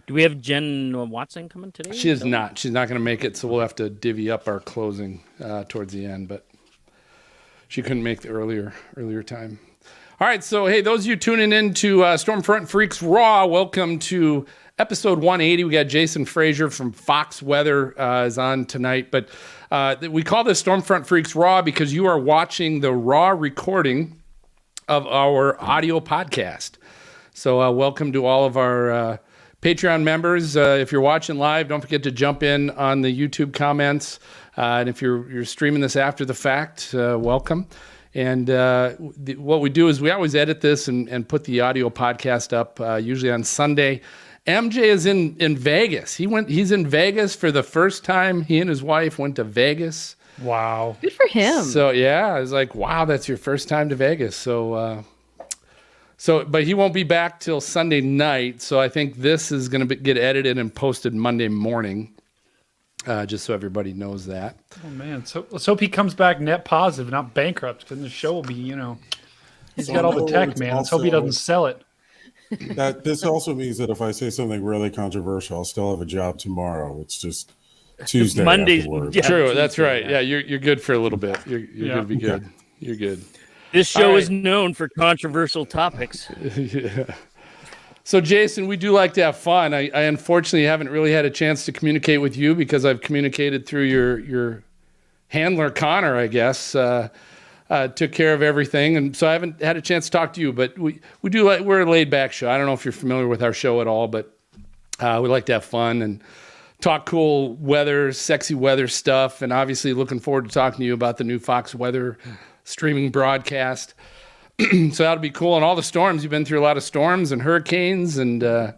Do we have Jen Watson coming today? She is not. She's not going to make it, so we'll have to divvy up our closing towards the end. But she couldn't make the earlier time. All right, so hey, those of you tuning in to Stormfront Freaks Raw, welcome to episode 180. We got Jason Frazer from Fox Weather is on tonight, but we call this Stormfront Freaks Raw because you are watching the raw recording of our audio podcast. So welcome to all of our Patreon members. If you're watching live, don't forget to jump in on the YouTube comments. And if you're streaming this after the fact, welcome. And what we do is we always edit this and put the audio podcast up, usually on Sunday. MJ is in Vegas. He's in Vegas for the first time. He and his wife went to Vegas. Wow. Good for him. So yeah, I was like, wow, that's your first time to Vegas. So but he won't be back till Sunday night. So I think this is going to get edited and posted Monday morning. Just so everybody knows that. Oh man, so let's hope he comes back net positive, not bankrupt, because the show will be, he's got all the tech, man. Let's hope he doesn't sell it. This also means that if I say something really controversial, I'll still have a job tomorrow. It's just Tuesday. Monday. Yeah, true, Tuesday, that's right. Yeah, you're good for a little bit. You're gonna be good. You're good. This show is known for controversial topics. Yeah. So, Jason, we do like to have fun. I unfortunately haven't really had a chance to communicate with you because I've communicated through your handler, Connor, I guess, took care of everything. And so I haven't had a chance to talk to you, but we're a laid back show. I don't know if you're familiar with our show at all, but we like to have fun and talk cool weather, sexy weather stuff. And obviously looking forward to talking to you about the new Fox Weather streaming broadcast. So that'll be cool. And all the storms, you've been through a lot of storms and hurricanes, and so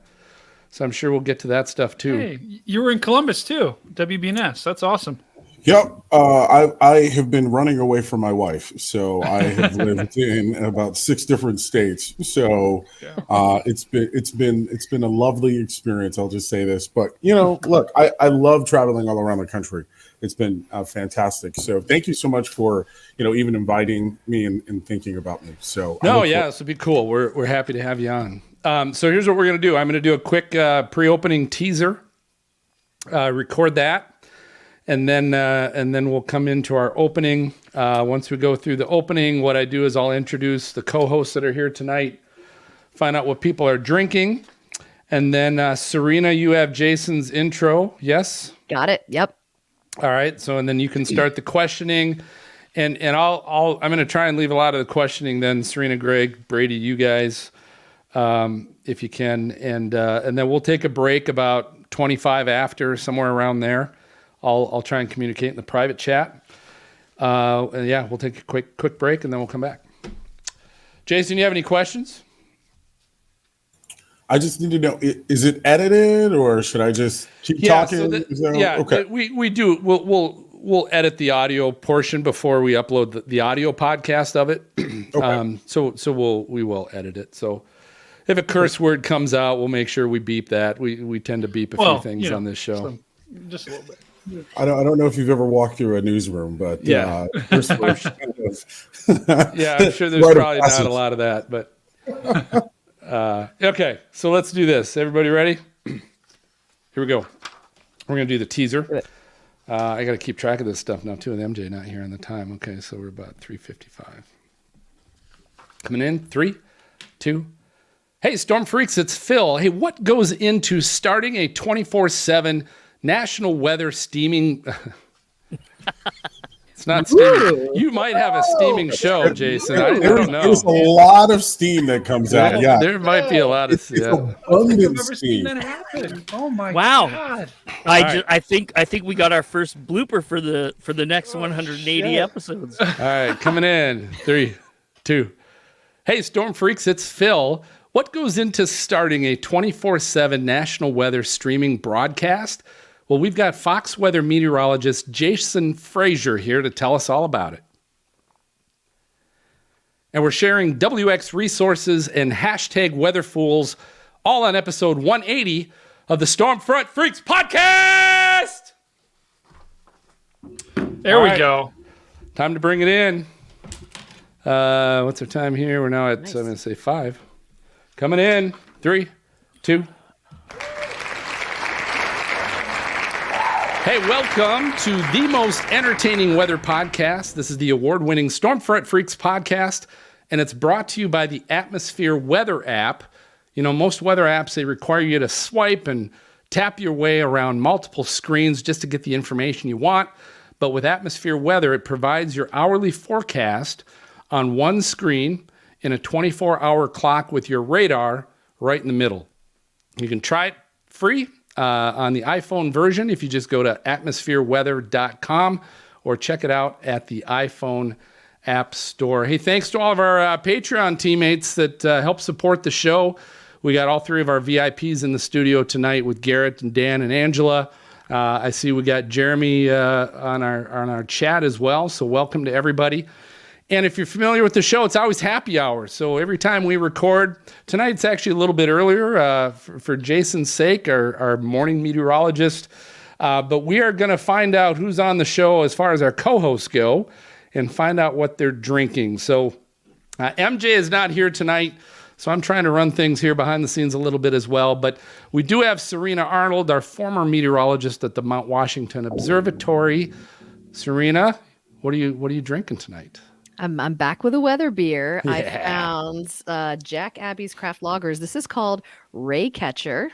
I'm sure we'll get to that stuff too. Hey, you were in Columbus too, WBNS. That's awesome. Yep. I have been running away from my wife, so I have lived in about 6 different states. So it's been a lovely experience. I'll just say this, but look, I love traveling all around the country. It's been fantastic. So thank you so much for even inviting me and thinking about me. So this would be cool. We're happy to have you on. So here's what we're gonna do. I'm gonna do a quick pre-opening teaser. Record that. And then we'll come into our opening. Once we go through the opening, what I do is I'll introduce the co-hosts that are here tonight, find out what people are drinking, and then Serena, you have Jason's intro. Yes? Got it. Yep. All right. So and then you can start the questioning, and I'm going to try and leave a lot of the questioning. Then Serena, Greg, Brady, you guys, if you can, and then we'll take a break about 25 after, somewhere around there. I'll try and communicate in the private chat. And we'll take a quick break and then we'll come back. Jason, you have any questions? I just need to know: is it edited, or should I just keep talking? Okay. We do. We'll edit the audio portion before we upload the audio podcast of it. Okay. So we will edit it. So if a curse word comes out, we'll make sure we beep that. We tend to beep a few things on this show. So just a little bit. I don't know if you've ever walked through a newsroom, but I'm sure there's probably not a lot of that, but okay. So let's do this. Everybody ready? Here we go. We're gonna do the teaser. I got to keep track of this stuff now too, and MJ not here on the time. Okay, so we're about 3:55. Coming in 3, 2. Hey, Storm Freaks, it's Phil. Hey, what goes into starting a 24/7 national weather steaming? It's not steaming. You might have a steaming show, Jason. I don't know. There's a lot of steam that comes out. Yeah, there might be a lot of abundant steam. Oh my God! I think we got our first blooper for the next 180 episodes. All right, coming in 3, 2. Hey, Storm Freaks, it's Phil. What goes into starting a 24/7 national weather streaming broadcast? Well, we've got Fox Weather meteorologist Jason Frazer here to tell us all about it. And we're sharing WX resources and hashtag weatherfools all on episode 180 of the Stormfront Freaks podcast. There we go. Time to bring it in. What's our time here? We're now at, I'm going to say 5. Coming in, 3, 2. Hey, welcome to the most entertaining weather podcast. This is the award-winning Stormfront Freaks podcast, and it's brought to you by the Atmosphere Weather app. You know, most weather apps, they require you to swipe and tap your way around multiple screens just to get the information you want. But with Atmosphere Weather, it provides your hourly forecast on one screen in a 24-hour clock with your radar right in the middle. You can try it free on the iPhone version if you just go to atmosphereweather.com or check it out at the iPhone App Store. Hey, thanks to all of our Patreon teammates that help support the show. We got all three of our VIPs in the studio tonight with Garrett and Dan and Angela. I see we got Jeremy on our chat as well, so welcome to everybody. And if you're familiar with the show, it's always happy hour. So every time we record, tonight it's actually a little bit earlier for Jason's sake, our morning meteorologist. But we are going to find out who's on the show as far as our co-hosts go and find out what they're drinking. So MJ is not here tonight, so I'm trying to run things here behind the scenes a little bit as well. But we do have Serena Arnold, our former meteorologist at the Mount Washington Observatory. Serena, what are you drinking tonight? I'm back with a weather beer. Yeah. I found Jack Abbey's Craft Lagers. This is called Ray Catcher.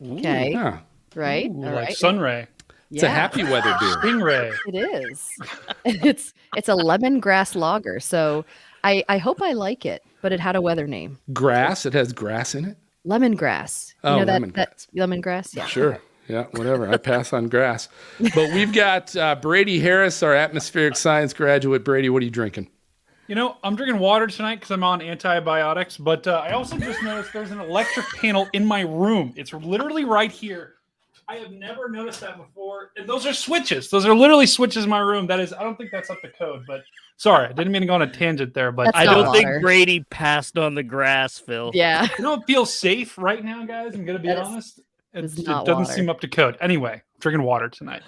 Okay. Ooh, yeah. Right. Ooh, all like right. Sunray. It's a happy weather beer. Stingray. It is. It's a lemongrass lager. So I hope I like it, but it had a weather name. Grass. It has grass in it. Lemongrass. Oh, you know lemongrass. That lemongrass. Yeah. Sure. Yeah, whatever. I pass on grass. But we've got Brady Harris, our atmospheric science graduate. Brady, what are you drinking? You know, I'm drinking water tonight because I'm on antibiotics, but I also just noticed there's an electric panel in my room. It's literally right here. I have never noticed that before. And those are switches. Those are literally switches in my room. That is, I don't think that's up to code, but sorry, I didn't mean to go on a tangent there, but I don't think Brady passed on the grass, Phil. Yeah. You don't feel safe right now, guys. I'm going to be honest. It doesn't seem up to code. Anyway, drinking water tonight.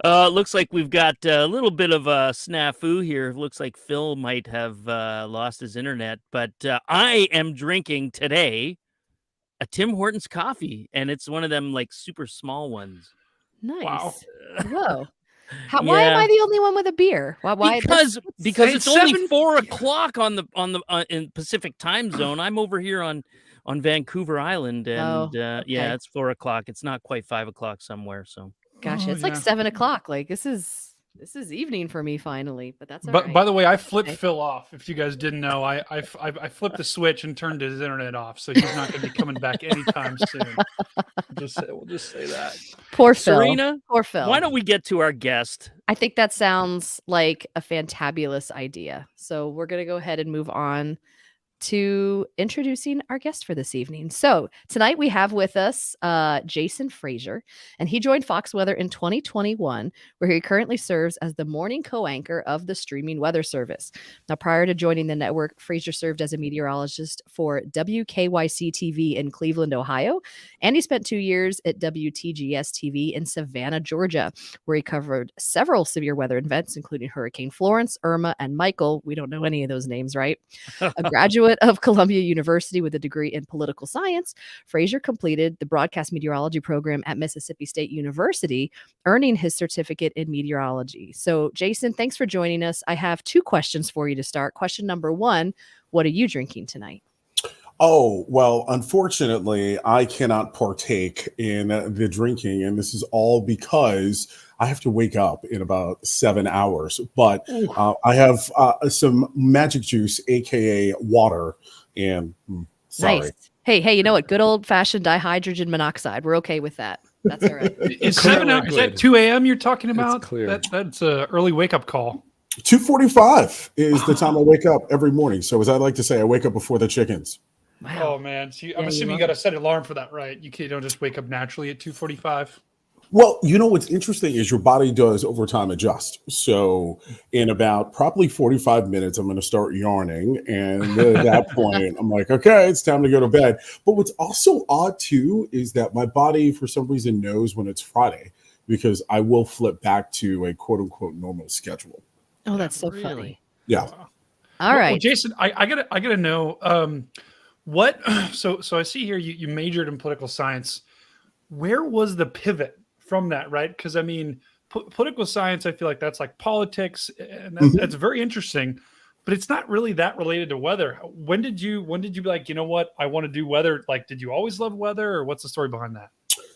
Looks like we've got a little bit of a snafu here. Looks like Phil might have lost his internet, but I am drinking today a Tim Hortons coffee, and it's one of them like super small ones. Nice. Wow. Whoa. Why am I the only one with a beer? Why? Because it's only 4 7 o'clock on the in Pacific time zone. I'm over here on Vancouver Island, and okay. yeah, it's 4 o'clock. It's not quite 5 o'clock somewhere. So, gotcha. It's like 7 o'clock. Like this is evening for me finally. But that's all right. By the way, I flipped Phil off. If you guys didn't know, I flipped the switch and turned his internet off, so he's not going to be coming back anytime soon. We'll just say that. Poor Phil. Serena, poor Phil. Why don't we get to our guest? I think that sounds like a fantabulous idea. So we're going to go ahead and move on to introducing our guest for this evening. So tonight we have with us Jason Frazer, and he joined Fox Weather in 2021, where he currently serves as the morning co-anchor of the streaming weather service. Now, prior to joining the network, Frazer served as a meteorologist for WKYC TV in Cleveland, Ohio, and he spent 2 years at WTGS TV in Savannah, Georgia, where he covered several severe weather events, including Hurricane Florence, Irma, and Michael. We don't know any of those names, right? A graduate of Columbia University with a degree in political science, Frazer completed the broadcast meteorology program at Mississippi State University, earning his certificate in meteorology. So, Jason, thanks for joining us. I have 2 questions for you to start. Question number 1, what are you drinking tonight? Oh, well, unfortunately, I cannot partake in the drinking, and this is all because I have to wake up in about 7 hours. But I have some magic juice, aka water, and sorry. Nice. Hey, you know what? Good old-fashioned dihydrogen monoxide. We're okay with that. That's all right. Is 7 hours? Is that 2 a.m. you're talking about? It's clear. That's an early wake-up call. 2:45 is the time I wake up every morning. So as I like to say, I wake up before the chickens. Wow. Oh man, so I'm assuming you got to set an alarm for that, right? You don't just wake up naturally at 2:45. Well, you know what's interesting is your body does over time adjust. So in about probably 45 minutes, I'm going to start yarning. And at that point, I'm like, okay, it's time to go to bed. But what's also odd too is that my body, for some reason, knows when it's Friday because I will flip back to a quote unquote normal schedule. Oh, that's so funny. Yeah. All right. Well, Jason, I gotta know what. So I see here you majored in political science. Where was the pivot from that, right? Because I mean, political science, I feel like that's like politics, and Mhm. that's very interesting. But it's not really that related to weather. When did you be like, you know what, I want to do weather? Like, did you always love weather, or what's the story behind that?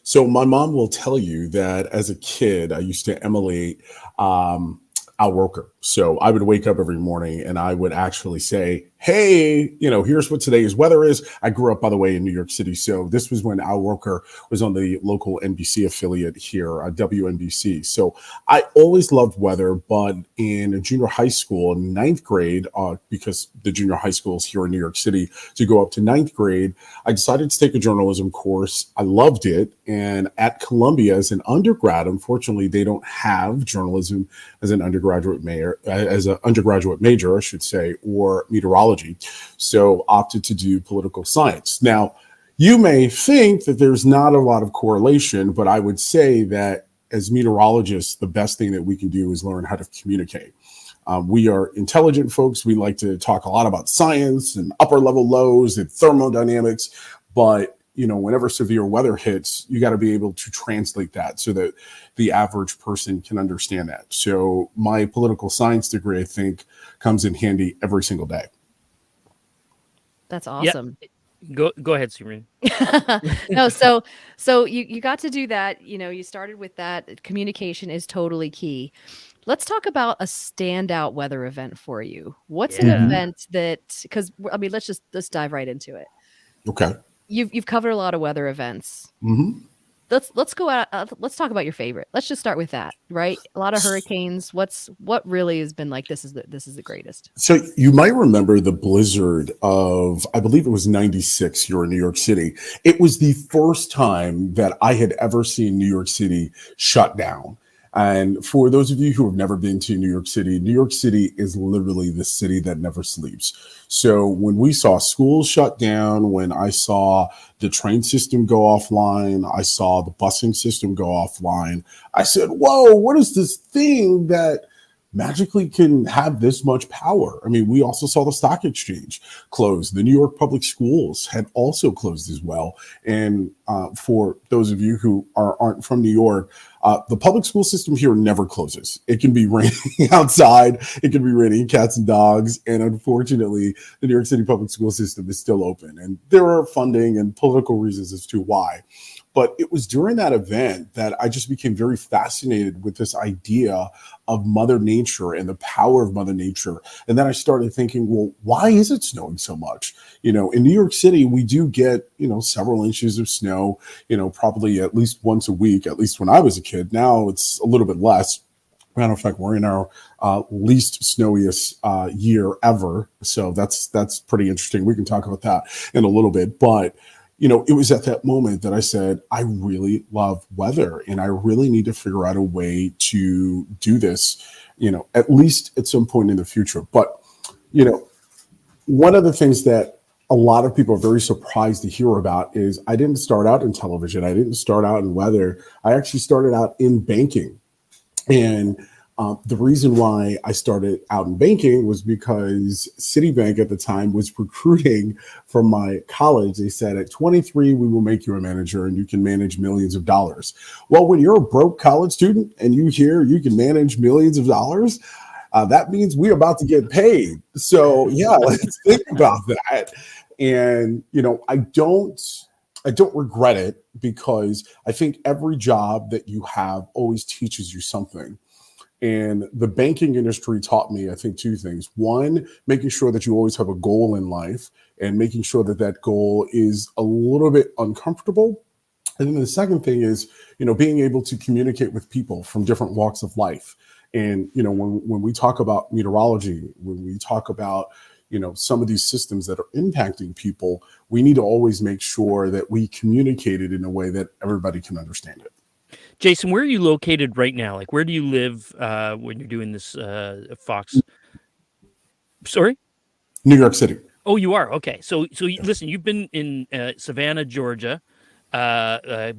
So my mom will tell you that as a kid, I used to emulate Al Roker. So I would wake up every morning and I would actually say, "Hey, here's what today's weather is." I grew up, by the way, in New York City. So this was when Al Roker was on the local NBC affiliate here, WNBC. So I always loved weather, but in junior high school, in ninth grade, because the junior high schools here in New York City, to go up to ninth grade, I decided to take a journalism course. I loved it. And at Columbia as an undergrad, unfortunately, they don't have journalism as an undergraduate major, I should say, or meteorology. So opted to do political science. Now, you may think that there's not a lot of correlation, but I would say that as meteorologists, the best thing that we can do is learn how to communicate. We are intelligent folks. We like to talk a lot about science and upper level lows and thermodynamics, but whenever severe weather hits, you got to be able to translate that so that the average person can understand that. So my political science degree, I think, comes in handy every single day. That's awesome. Go ahead, Serene. No, so you got to do that. You started with that. Communication is totally key. Let's talk about a standout weather event for you. What's an event that, because I mean, let's dive right into it. Okay. You've covered a lot of weather events. Mm-hmm. Let's go out. Let's talk about your favorite. Let's just start with that, right? A lot of hurricanes. What really has been like? This is the greatest. So you might remember the blizzard of, I believe it was 96 here in New York City. It was the first time that I had ever seen New York City shut down. And for those of you who have never been to New York City is literally the city that never sleeps. So when we saw schools shut down, when I saw the train system go offline, I saw the busing system go offline, I said, whoa, what is this thing that magically can have this much power? I mean, we also saw the stock exchange close. The New York public schools had also closed as well. And for those of you who aren't from New York, the public school system here never closes. It can be raining outside. It can be raining cats and dogs. And unfortunately, the New York City public school system is still open. And there are funding and political reasons as to why. But it was during that event that I just became very fascinated with this idea of Mother Nature and the power of Mother Nature. And then I started thinking, well, why is it snowing so much? In New York City, we do get, several inches of snow, probably at least once a week, at least when I was a kid. Now it's a little bit less. Matter of fact, we're in our least snowiest year ever. So that's pretty interesting. We can talk about that in a little bit. But it was at that moment that I said, I really love weather and I really need to figure out a way to do this, at least at some point in the future. But, one of the things that a lot of people are very surprised to hear about is I didn't start out in television. I didn't start out in weather. I actually started out in banking. And the reason why I started out in banking was because Citibank at the time was recruiting from my college. They said at 23, we will make you a manager and you can manage millions of dollars. Well, when you're a broke college student and you hear you can manage millions of dollars, that means we're about to get paid. So yeah, let's think about that. And, I don't regret it because I think every job that you have always teaches you something. And the banking industry taught me, I think, two things. One, making sure that you always have a goal in life and making sure that that goal is a little bit uncomfortable. And then the second thing is, being able to communicate with people from different walks of life. And, when we talk about meteorology, when we talk about, some of these systems that are impacting people, we need to always make sure that we communicate it in a way that everybody can understand it. Jason, where are you located right now? Like, where do you live when you're doing this Fox? Sorry? New York City. Oh, you are? Okay. So listen, you've been in Savannah, Georgia.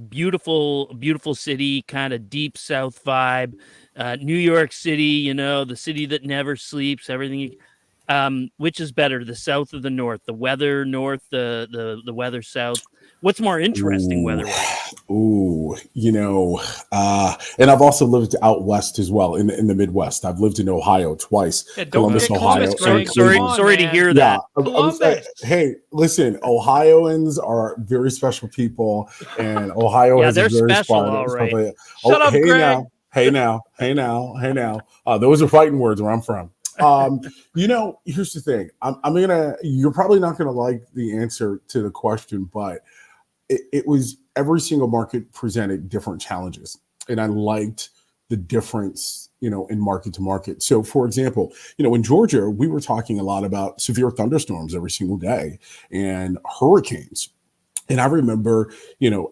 Beautiful, beautiful city, kind of deep South vibe. New York City, the city that never sleeps, everything. Which is better, the South or the North? The weather North, the weather South? What's more interesting Ooh. weather-wise? Ooh, and I've also lived out west as well in the Midwest. I've lived in Ohio twice, Yeah, don't Columbus, forget Ohio. Columbus, and Greg. Sorry, Cleveland. sorry to hear Yeah, that. Columbus. hey, listen, Ohioans are very special people, and Ohio Yeah, has a they're very special, spot. all right. Shut up, hey Greg. now. Those are fighting words where I'm from. Here's the thing. You're probably not gonna like the answer to the question, but it was every single market presented different challenges, and I liked the difference, in market to market. So, for example, in Georgia, we were talking a lot about severe thunderstorms every single day and hurricanes. And I remember,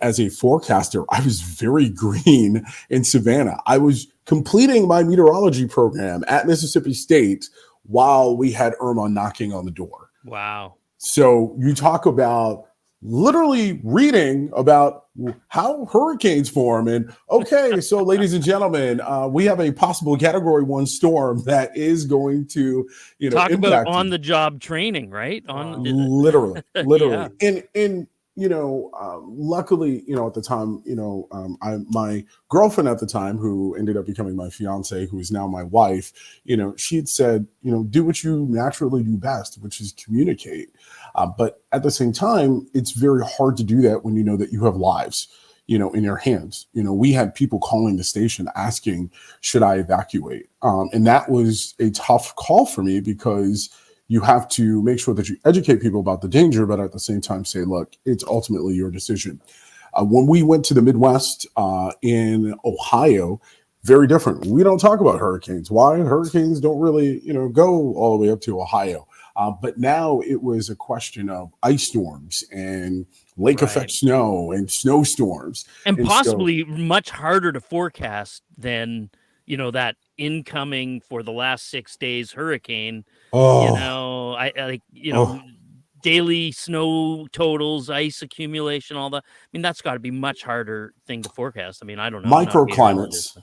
as a forecaster, I was very green in Savannah. I was completing my meteorology program at Mississippi State while we had Irma knocking on the door. Wow. So you talk about literally reading about how hurricanes form. And okay, so ladies and gentlemen, we have a possible Category 1 storm that is going to, Talk about impact you. on-the-job training, right? Literally. Yeah. And luckily, at the time, my girlfriend at the time, who ended up becoming my fiance, who is now my wife, she had said, do what you naturally do best, which is communicate. But at the same time, it's very hard to do that when you know that you have lives, in your hands. We had people calling the station asking, should I evacuate? And that was a tough call for me, because you have to make sure that you educate people about the danger, but at the same time say, look, it's ultimately your decision. When we went to the Midwest in Ohio, very different. We don't talk about hurricanes. Why? Hurricanes don't really, go all the way up to Ohio. But now it was a question of ice storms and lake effect snow and snowstorms. And possibly much harder to forecast than, that incoming for the last 6 days hurricane. Daily snow totals, ice accumulation, all that. I mean, that's got to be much harder thing to forecast. I mean, I don't know. Microclimates.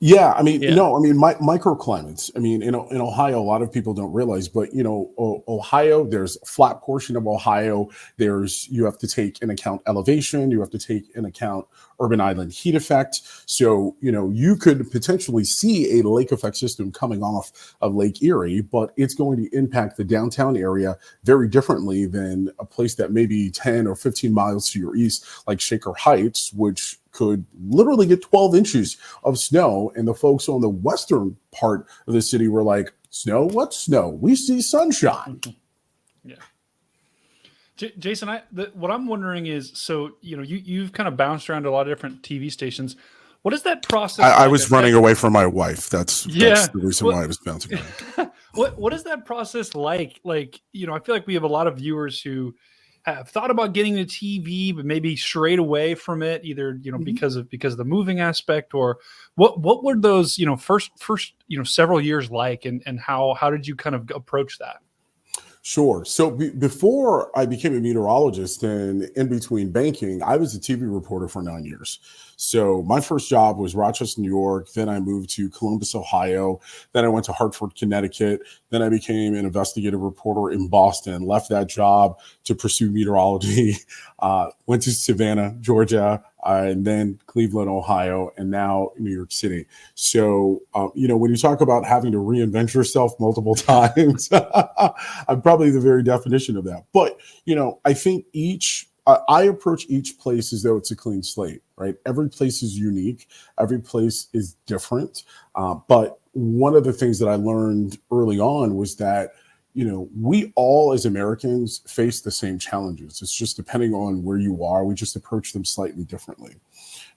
Yeah, microclimates. In Ohio, a lot of people don't realize, but Ohio, there's a flat portion of Ohio. You have to take in account elevation. You have to take in account urban island heat effect. So, you could potentially see a lake effect system coming off of Lake Erie, but it's going to impact the downtown area very differently than a place that may be 10 or 15 miles to your east, like Shaker Heights, which could literally get 12 inches of snow. And the folks on the western part of the city were like, snow? What snow? We see sunshine. Yeah. Jason, what I'm wondering is, so, you've kind of bounced around to a lot of different TV stations. What is that process? I was running away from my wife. That's the reason why I was bouncing around. What is that process like? Like, I feel like we have a lot of viewers who have thought about getting into TV, but maybe strayed away from it, either because of the moving aspect, or what were those first several years like, and how did you kind of approach that? Sure. So before I became a meteorologist and in between banking, I was a TV reporter for 9 years. So my first job was Rochester, New York. Then I moved to Columbus, Ohio. Then I went to Hartford, Connecticut. Then I became an investigative reporter in Boston, left that job to pursue meteorology, went to Savannah, Georgia, and then Cleveland, Ohio, and now New York City. So, when you talk about having to reinvent yourself multiple times, I'm probably the very definition of that. But, I think I approach each place as though it's a clean slate, right? Every place is unique. Every place is different. But one of the things that I learned early on was that, we all as Americans face the same challenges. It's just depending on where you are, we just approach them slightly differently.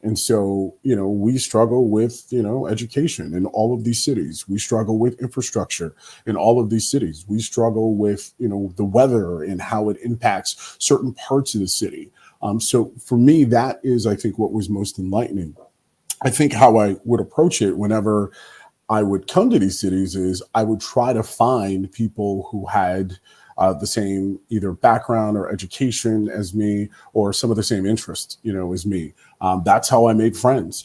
And so, we struggle with, education in all of these cities. We struggle with infrastructure in all of these cities. We struggle with, the weather and how it impacts certain parts of the city. So for me, that is, I think, what was most enlightening. I think how I would approach it whenever I would come to these cities is I would try to find people who had the same either background or education as me, or some of the same interests, as me. That's how I made friends.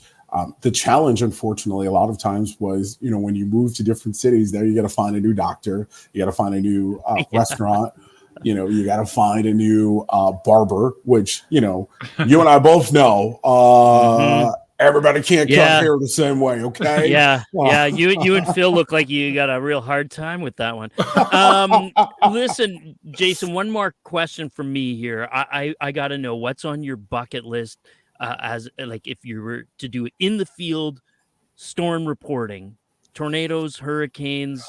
The challenge, unfortunately, a lot of times was, when you move to different cities, there you got to find a new doctor, you got to find a new restaurant, You got to find a new barber, which, you and I both know. Everybody can't cut hair the same way, okay? Yeah. You and Phil look like you got a real hard time with that one. Listen, Jason, one more question from me here. I got to know what's on your bucket list as like if you were to do in the field storm reporting, tornadoes, hurricanes.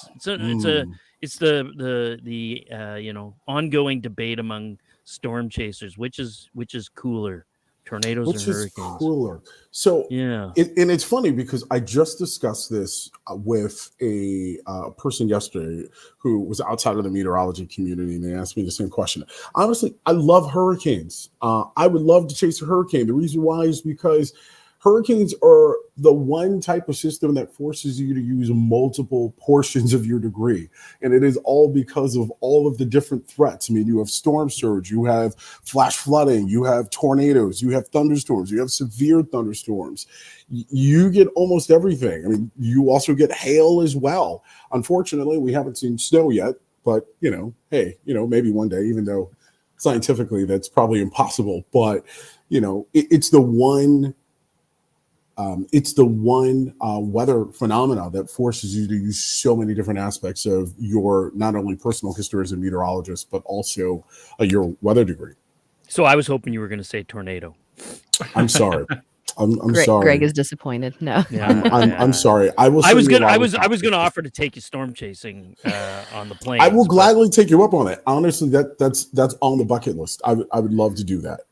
It's the ongoing debate among storm chasers, which is cooler. Tornadoes Which or is hurricanes? cooler. So, yeah. And it's funny because I just discussed this with a person yesterday who was outside of the meteorology community, and they asked me the same question. Honestly, I love hurricanes. I would love to chase a hurricane. The reason why is because hurricanes are the one type of system that forces you to use multiple portions of your degree. And it is all because of all of the different threats. I mean, you have storm surge, you have flash flooding, you have tornadoes, you have thunderstorms, you have severe thunderstorms. You get almost everything. I mean, you also get hail as well. Unfortunately, we haven't seen snow yet, but, hey, maybe one day, even though scientifically that's probably impossible. But, it's the one weather phenomena that forces you to use so many different aspects of your not only personal history as a meteorologist, but also your weather degree. So I was hoping you were going to say tornado. I'm sorry. I'm sorry. Greg is disappointed. No. Yeah, I'm sorry. I was going to offer to take you storm chasing on the plane. I will gladly take you up on it. Honestly, that's on the bucket list. I would love to do that.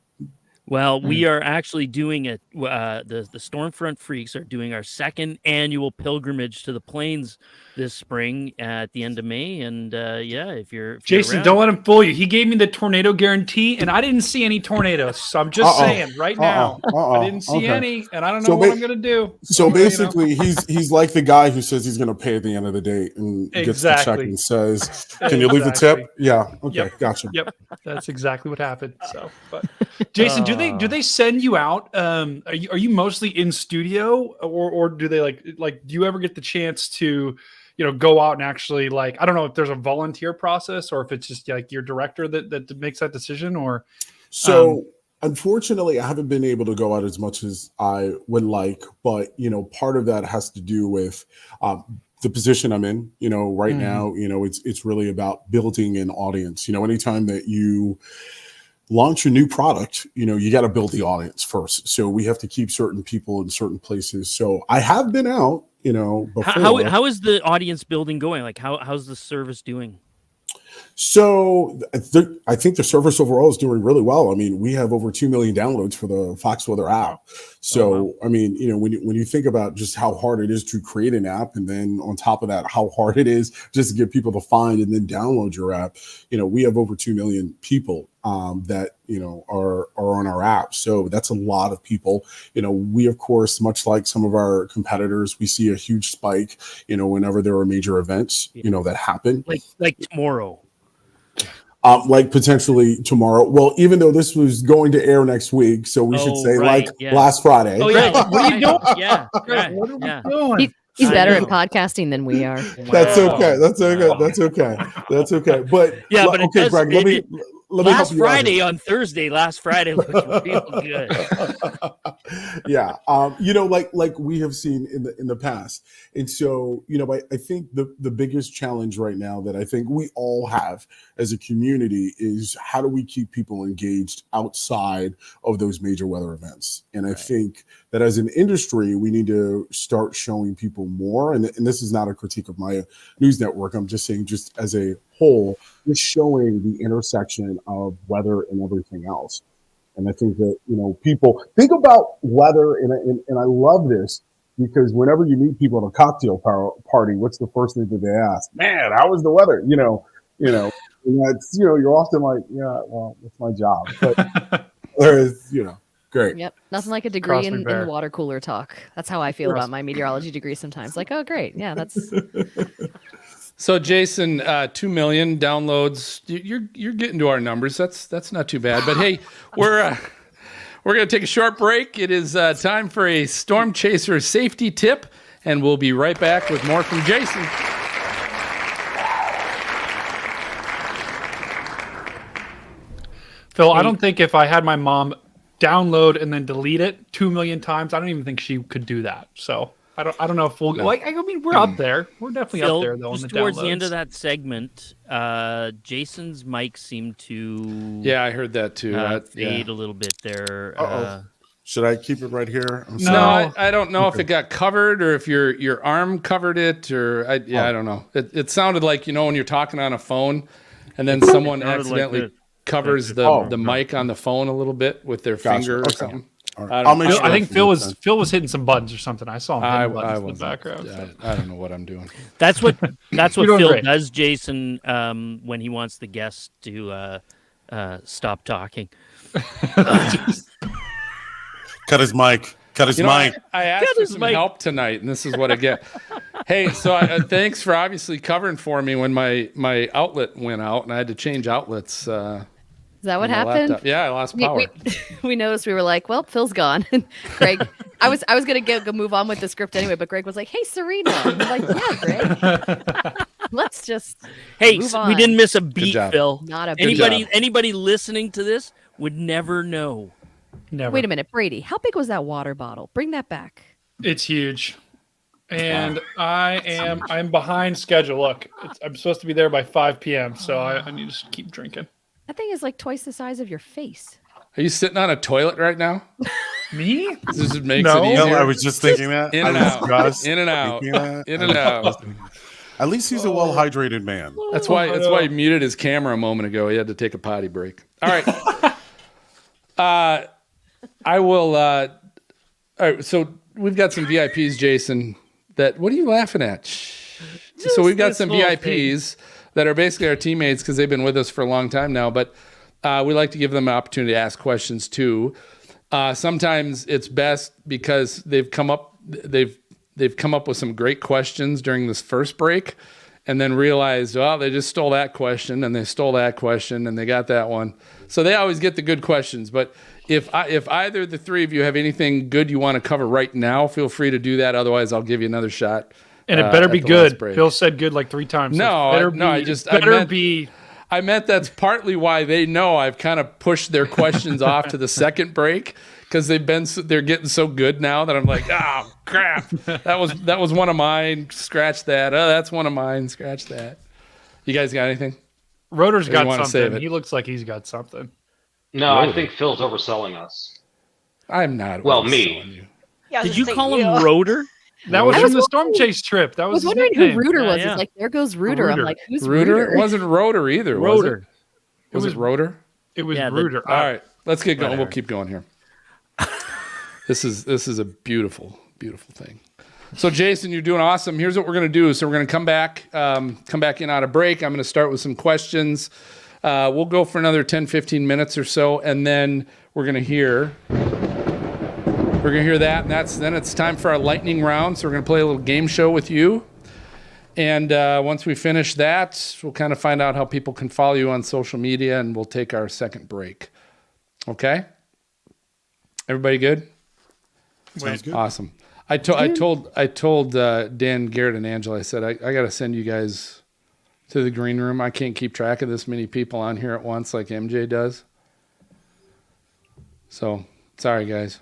Well, we are actually doing it. The Stormfront Freaks are doing our second annual pilgrimage to the plains this spring at the end of May. And if you're Jason, don't let him fool you. He gave me the tornado guarantee, and I didn't see any tornadoes. So I'm just saying right now, I didn't see any, and I don't know what I'm going to do. So basically, he's like the guy who says he's going to pay at the end of the day and gets the check and says, "Can you leave the tip?" Yeah. Okay. Gotcha. Yep. That's exactly what happened. So, but Jason, do they send you out? Are you mostly in studio, or do they like do you ever get the chance to go out and actually I don't know if there's a volunteer process or if it's just like your director that makes that decision or. So unfortunately, I haven't been able to go out as much as I would like, but part of that has to do with the position I'm in. Right now, it's really about building an audience. Anytime that you launch a new product, you got to build the audience first. So we have to keep certain people in certain places. So I have been out, before. How is the audience building going? Like how's the service doing? So I think the service overall is doing really well. I mean, we have over 2 million downloads for the Fox Weather app. So, I mean, when you think about just how hard it is to create an app, and then on top of that, how hard it is just to get people to find and then download your app, we have over 2 million people that, are on our app. So that's a lot of people. We, of course, much like some of our competitors, we see a huge spike, whenever there are major events, that happen. Like tomorrow. Like potentially tomorrow. Well, even though this was going to air next week, so we should say last Friday. Oh yeah, what are you doing? Yeah, What are we doing? He's better at podcasting than we are. That's okay. That's okay. But but okay, Greg. Let me last Friday on Thursday. Last Friday looked real good. Yeah, like we have seen in the past, and so I think the biggest challenge right now that I think we all have as a community is how do we keep people engaged outside of those major weather events? And I think that as an industry, we need to start showing people more. And this is not a critique of my news network. I'm just saying, just as a whole, just showing the intersection of weather and everything else. And I think that, people think about weather, and I love this because whenever you meet people at a cocktail party, what's the first thing that they ask? Man, how was the weather? And that's, you're often like, yeah, well, it's my job. But there's, great. Yep. Nothing like a degree in water cooler talk. That's how I feel about my meteorology degree sometimes. Like, oh, great. Yeah, that's. So Jason, 2 million downloads. You're getting to our numbers. That's not too bad. But hey, we're going to take a short break. It is time for a Storm Chaser safety tip, and we'll be right back with more from Jason. Phil, I don't think if I had my mom download and then delete it 2 million times, I don't even think she could do that. So I don't know if we'll like. I mean, we're up there. We're definitely Phil, up there though. just On the towards downloads. the end of that segment, Jason's mic seemed to I heard that too. fade a little bit there. Should I keep it right here? I'm No, sorry. I don't know if it got covered or if your arm covered it or I don't know. It sounded like, when you're talking on a phone and then someone accidentally covers the mic on the phone a little bit with their finger or something. All right. I think Phil was hitting some buttons or something. I saw him hitting buttons in the background. I don't know what I'm doing. That's what doing Phil great. does, Jason, when he wants the guest to stop talking. Cut his mic. Cut his mic. I asked for some help tonight, and this is what I get. Hey, so thanks for obviously covering for me when my outlet went out, and I had to change outlets. Is that what happened? Laptop. Yeah, I lost power. We noticed. We were like, "Well, Phil's gone." And Greg, I was gonna go move on with the script anyway, but Greg was like, "Hey, Serena." I'm like, "Yeah, Greg. Let's just." Hey, move we on. didn't miss a beat, job. Phil. Not a Anybody listening to this would never know. Never. Wait a minute, Brady. How big was that water bottle? Bring that back. It's huge, and I'm behind schedule. Look, I'm supposed to be there by 5 p.m., so I need to keep drinking. That thing is like twice the size of your face. Are you sitting on a toilet right now? Me? This just makes No. it easier. No, I was just thinking that. In and I was out. just In and out. thinking that. In and out. At least he's a well-hydrated man. That's why he muted his camera a moment ago. He had to take a potty break. All right. I will. All right. So we've got some VIPs, Jason. What are you laughing at? So we've got some VIPs that are basically our teammates because they've been with us for a long time now. But we like to give them an opportunity to ask questions too. Sometimes it's best because they've come up with some great questions during this first break, and then realized, they just stole that question, and they stole that question, and they got that one. So they always get the good questions. But if either of the three of you have anything good you want to cover right now, feel free to do that. Otherwise, I'll give you another shot. And it better be good. Phil said good like 3 times. I meant that's partly why they know I've kind of pushed their questions off to the second break because they're getting so good now that I'm like, oh crap, that was one of mine. Scratch that. Oh, that's one of mine. Scratch that. You guys got anything? Rotor's got save something. it? He looks like he's got something. No, I think Phil's overselling us. I'm not. Well, overselling me. you. Yeah, I was Did you gonna say, call him Rotor? That was I from was the storm chase trip. That I was was his wondering who nickname. Rooter was. Yeah. It's like, there goes Rooter. I'm Rooter. like, who's Rooter? Rooter? It wasn't Rotor either. Rotor. Was it Rotor? It was Yeah, Rooter. All right, let's get going. Whatever. We'll keep going here. This is a beautiful, beautiful thing. So, Jason, you're doing awesome. Here's what we're going to do. So we're going to come back in out of break. I'm going to start with some questions. We'll go for another 10, 15 minutes or so, and then we're going to hear that, and then it's time for our lightning round. So we're going to play a little game show with you. And once we finish that, we'll kind of find out how people can follow you on social media, and we'll take our second break. Okay? Everybody good? Sounds good. Awesome. I told Dan, Garrett, and Angela, I said, I got to send you guys to the green room. I can't keep track of this many people on here at once like MJ does. So, sorry, guys.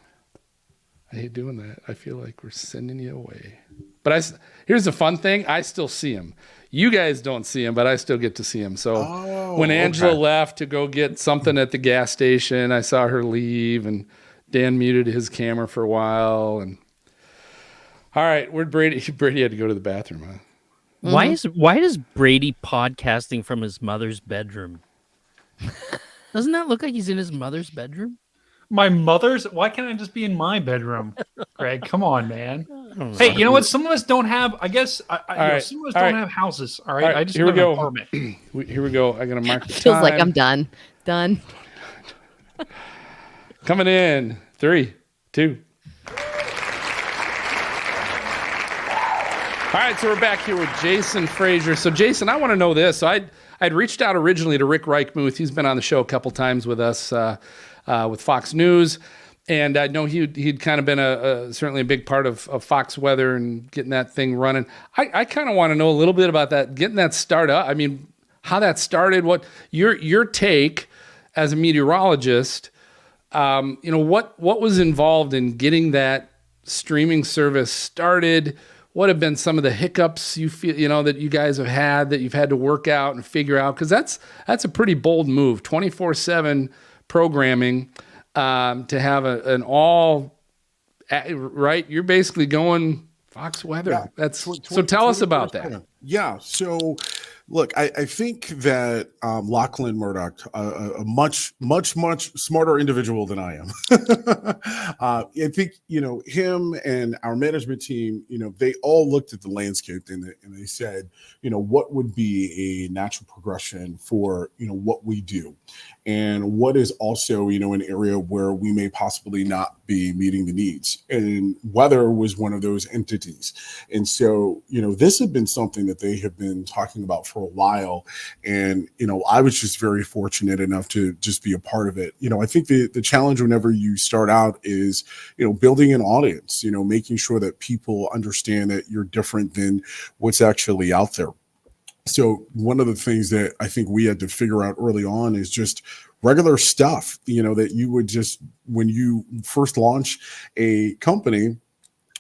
I hate doing that. I feel like we're sending you away. But here's the fun thing. I still see him. You guys don't see him, but I still get to see him. So when Angela left to go get something at the gas station, I saw her leave, and Dan muted his camera for a while. And all right, where'd Brady? Brady had to go to the bathroom, huh? Why is Brady podcasting from his mother's bedroom? Doesn't that look like he's in his mother's bedroom? My mother's? Why can't I just be in my bedroom? Greg, come on, man. Hey, you know what? Some of us don't have, I guess, some of us don't have houses. All right. I just here we have an go. apartment. Here we go. I got to mark the Feels time. like I'm done. Done. Coming in. 3, 2. All right, so we're back here with Jason Frazer. So, Jason, I want to know this. So I'd reached out originally to Rick Reichmuth. He's been on the show a couple times with us with Fox News. And I know he'd kind of been certainly a big part of Fox Weather and getting that thing running. I kind of want to know a little bit about that, getting that start up. I mean, how that started, what your take as a meteorologist, what was involved in getting that streaming service started? What have been some of the hiccups you feel, that you guys have had that you've had to work out and figure out? Because that's a pretty bold move, 24/7 programming, to have an all right. You're basically going Fox weather. Yeah. So tell us about that. Yeah. So look, I think that Lachlan Murdoch, a much smarter individual than I am. I think, him and our management team, they all looked at the landscape and they said, what would be a natural progression for, what we do, and what is also, an area where we may possibly not be meeting the needs. And weather was one of those entities. And so, this had been something that they have been talking about for a while. And, I was just very fortunate enough to just be a part of it. I think the challenge whenever you start out is, building an audience, making sure that people understand that you're different than what's actually out there. So one of the things that I think we had to figure out early on is just regular stuff, that you would just, when you first launch a company,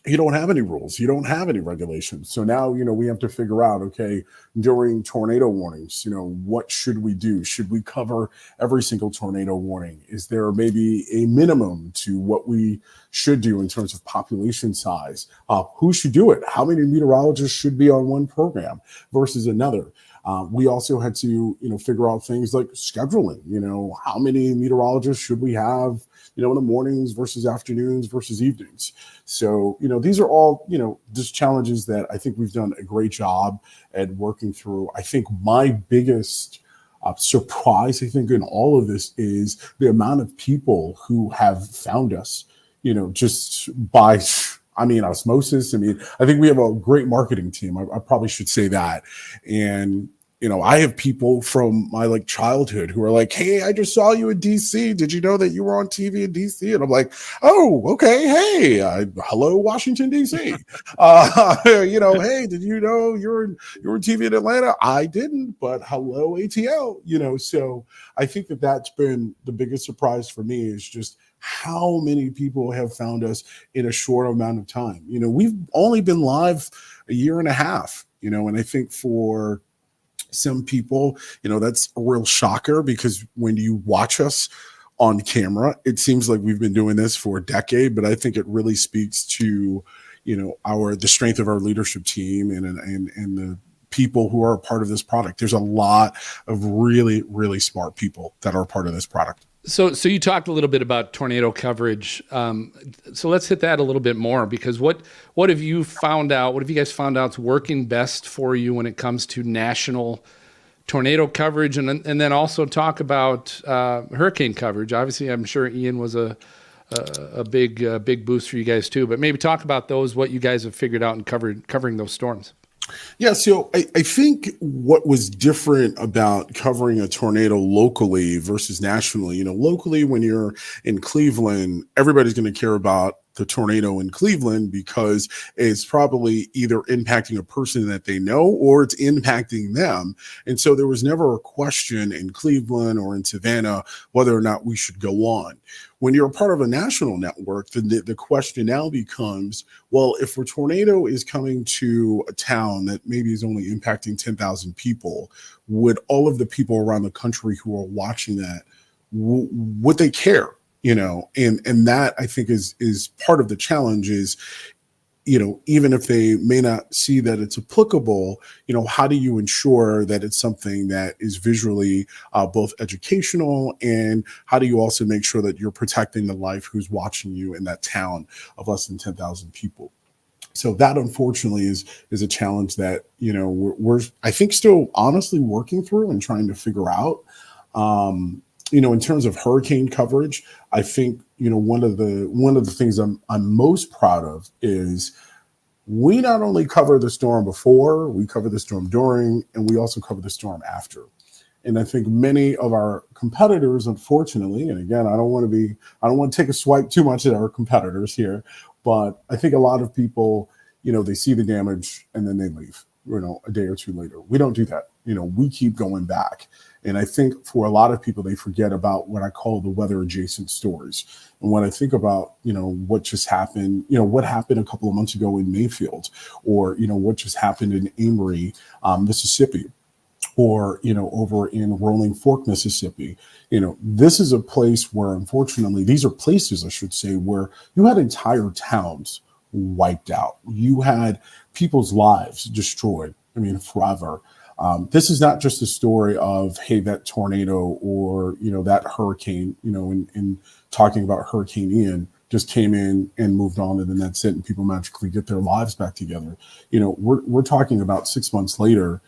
you don't have any rules. You don't have any regulations. So now, we have to figure out, okay, during tornado warnings, what should we do? Should we cover every single tornado warning? Is there maybe a minimum to what we should do in terms of population size? Who should do it? How many meteorologists should be on one program versus another? We also had to, figure out things like scheduling, how many meteorologists should we have, in the mornings versus afternoons versus evenings. So, these are all, just challenges that I think we've done a great job at working through. I think my biggest surprise, I think, in all of this is the amount of people who have found us, just by osmosis. I think we have a great marketing team. I probably should say that. And, I have people from my childhood who are like, hey, I just saw you in DC. Did you know that you were on TV in DC? And I'm like, oh, okay. Hey, hello, Washington, DC. Hey, did you know you're in TV in Atlanta? I didn't, but hello, ATL. So I think that's been the biggest surprise for me is just how many people have found us in a short amount of time. We've only been live a year and a half, and I think for some people, that's a real shocker because when you watch us on camera, it seems like we've been doing this for a decade, but I think it really speaks to, the strength of our leadership team and the people who are a part of this product. There's a lot of really, really smart people that are a part of this product. So you talked a little bit about tornado coverage. So let's hit that a little bit more because what have you found out? What have you guys found out is working best for you when it comes to national tornado coverage, and then also talk about hurricane coverage? Obviously, I'm sure Ian was a big boost for you guys too. But maybe talk about those, what you guys have figured out and covering those storms. Yeah, so I think what was different about covering a tornado locally versus nationally, locally when you're in Cleveland, everybody's going to care about the tornado in Cleveland because it's probably either impacting a person that they know or it's impacting them. And so there was never a question in Cleveland or in Savannah whether or not we should go on. When you're a part of a national network, then the question now becomes, well, if a tornado is coming to a town that maybe is only impacting 10,000 people, would all of the people around the country who are watching that, would they care? And that I think is part of the challenge is, even if they may not see that it's applicable, how do you ensure that it's something that is visually both educational, and how do you also make sure that you're protecting the life who's watching you in that town of less than 10,000 people? So that unfortunately is a challenge that, we're I think still honestly working through and trying to figure out. In terms of hurricane coverage, I think, one of the things I'm most proud of is we not only cover the storm before, we cover the storm during, and we also cover the storm after. And I think many of our competitors, unfortunately, and again, I don't want to take a swipe too much at our competitors here, but I think a lot of people, they see the damage and then they leave, a day or two later. We don't do that. we keep going back. And I think for a lot of people, they forget about what I call the weather adjacent stories. And when I think about, what just happened, what happened a couple of months ago in Mayfield, or, what just happened in Amory, Mississippi, or, over in Rolling Fork, Mississippi, this is a place where, unfortunately, these are places, I should say, where you had entire towns wiped out. You had people's lives destroyed. I mean, forever. This is not just a story of, hey, that tornado or, that hurricane, in talking about Hurricane Ian just came in and moved on, and then that's it, and people magically get their lives back together. We're talking about 6 months later.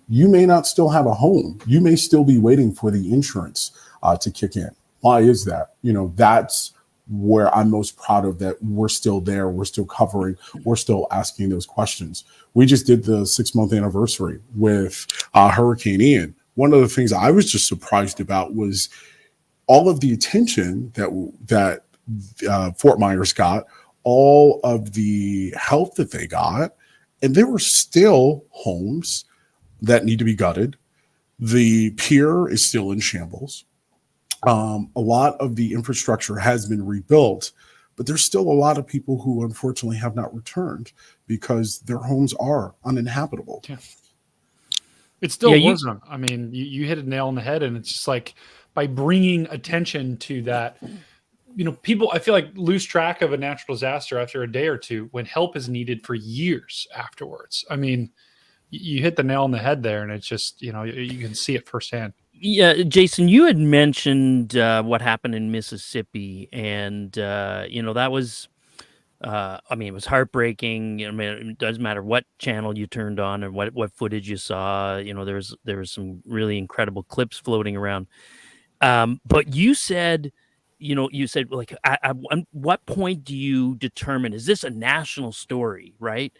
You may not still have a home. You may still be waiting for the insurance to kick in. Why is that? That's where I'm most proud of, that we're still there. We're still covering. We're still asking those questions. We just did the 6-month anniversary with Hurricane Ian. One of the things I was just surprised about was all of the attention that Fort Myers got, all of the help that they got, and there were still homes that need to be gutted. The pier is still in shambles. A lot of the infrastructure has been rebuilt, but there's still a lot of people who unfortunately have not returned because their homes are uninhabitable. Yeah. It still wasn't. I mean, you hit a nail on the head, and it's just like, by bringing attention to that, people, I feel like, lose track of a natural disaster after a day or two when help is needed for years afterwards. I mean, you hit the nail on the head there, and it's just, you can see it firsthand. Yeah, Jason, you had mentioned what happened in Mississippi, and that was, it was heartbreaking. I mean, it doesn't matter what channel you turned on and what footage you saw. There was some really incredible clips floating around. But you said, like, at what point do you determine, is this a national story, right?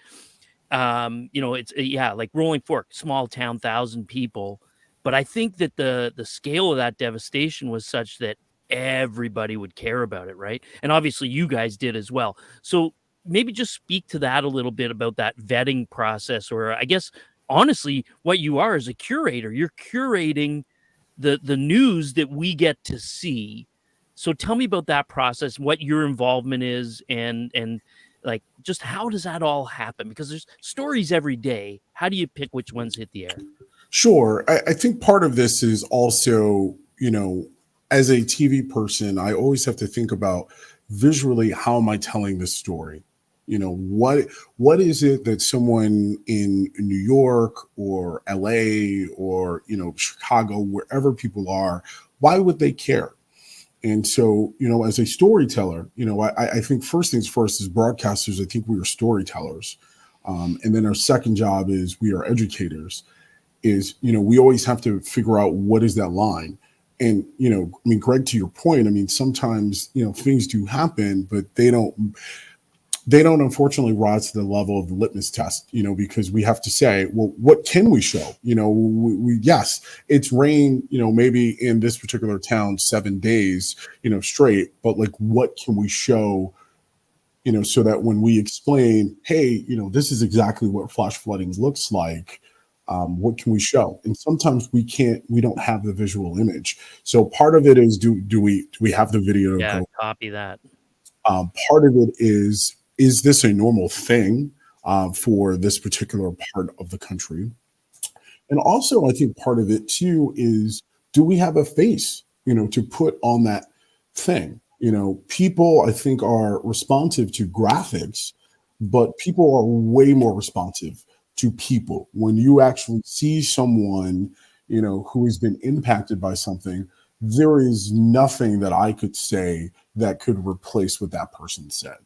It's like Rolling Fork, small town, 1,000 people. But I think that the scale of that devastation was such that everybody would care about it, right? And obviously you guys did as well. So maybe just speak to that a little bit, about that vetting process, or I guess honestly what you are as a curator. You're curating the news that we get to see. So tell me about that process, what your involvement is, and like, just how does that all happen? Because there's stories every day. How do you pick which ones hit the air? Sure. I think part of this is also, as a TV person, I always have to think about visually, how am I telling this story? What is it that someone in New York or LA or, Chicago, wherever people are, why would they care? And so, as a storyteller, I think first things first, as broadcasters, I think we are storytellers. And then our second job is we are educators. We always have to figure out what is that line. And, Greg, to your point, sometimes, things do happen, but they don't unfortunately rise to the level of the litmus test, because we have to say, well, what can we show? Yes, it's rain, maybe in this particular town 7 days, straight, but like, what can we show, so that when we explain, hey, this is exactly what flash flooding looks like, what can we show? And sometimes we don't have the visual image. So part of it is, do we have the video? Yeah, copy that. Part of it is this a normal thing for this particular part of the country? And also, I think part of it too is, do we have a face, to put on that thing? People, I think, are responsive to graphics, but people are way more responsive to people. When you actually see someone, who has been impacted by something, there is nothing that I could say that could replace what that person said.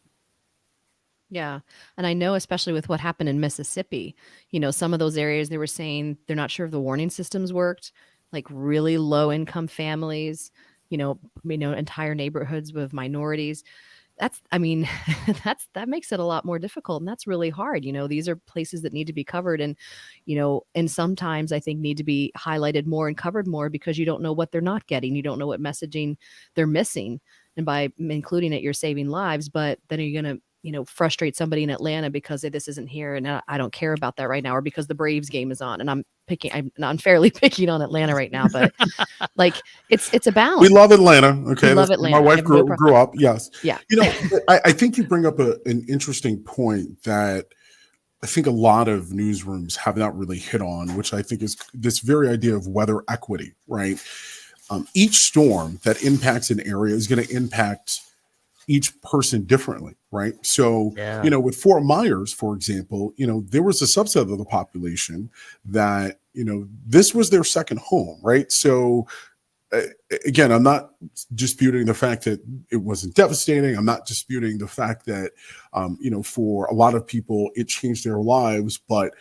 Yeah. And I know, especially with what happened in Mississippi, some of those areas, they were saying they're not sure if the warning systems worked, like really low income families, entire neighborhoods with minorities. That makes it a lot more difficult. And that's really hard. These are places that need to be covered, and sometimes I think need to be highlighted more and covered more, because you don't know what they're not getting. You don't know what messaging they're missing. And by including it, you're saving lives, but then are you going to, frustrate somebody in Atlanta because this isn't here and I don't care about that right now, or because the Braves game is on and I'm unfairly picking on Atlanta right now, but like it's a balance. We love Atlanta. Okay. love Atlanta. My wife I have no grew up. Yes. Yeah. I think you bring up an interesting point that I think a lot of newsrooms have not really hit on, which I think is this very idea of weather equity, right? Each storm that impacts an area is going to impact each person differently, right? So, with Fort Myers, for example, there was a subset of the population that, this was their second home, right? So, again, I'm not disputing the fact that it wasn't devastating. I'm not disputing the fact that, for a lot of people, it changed their lives, but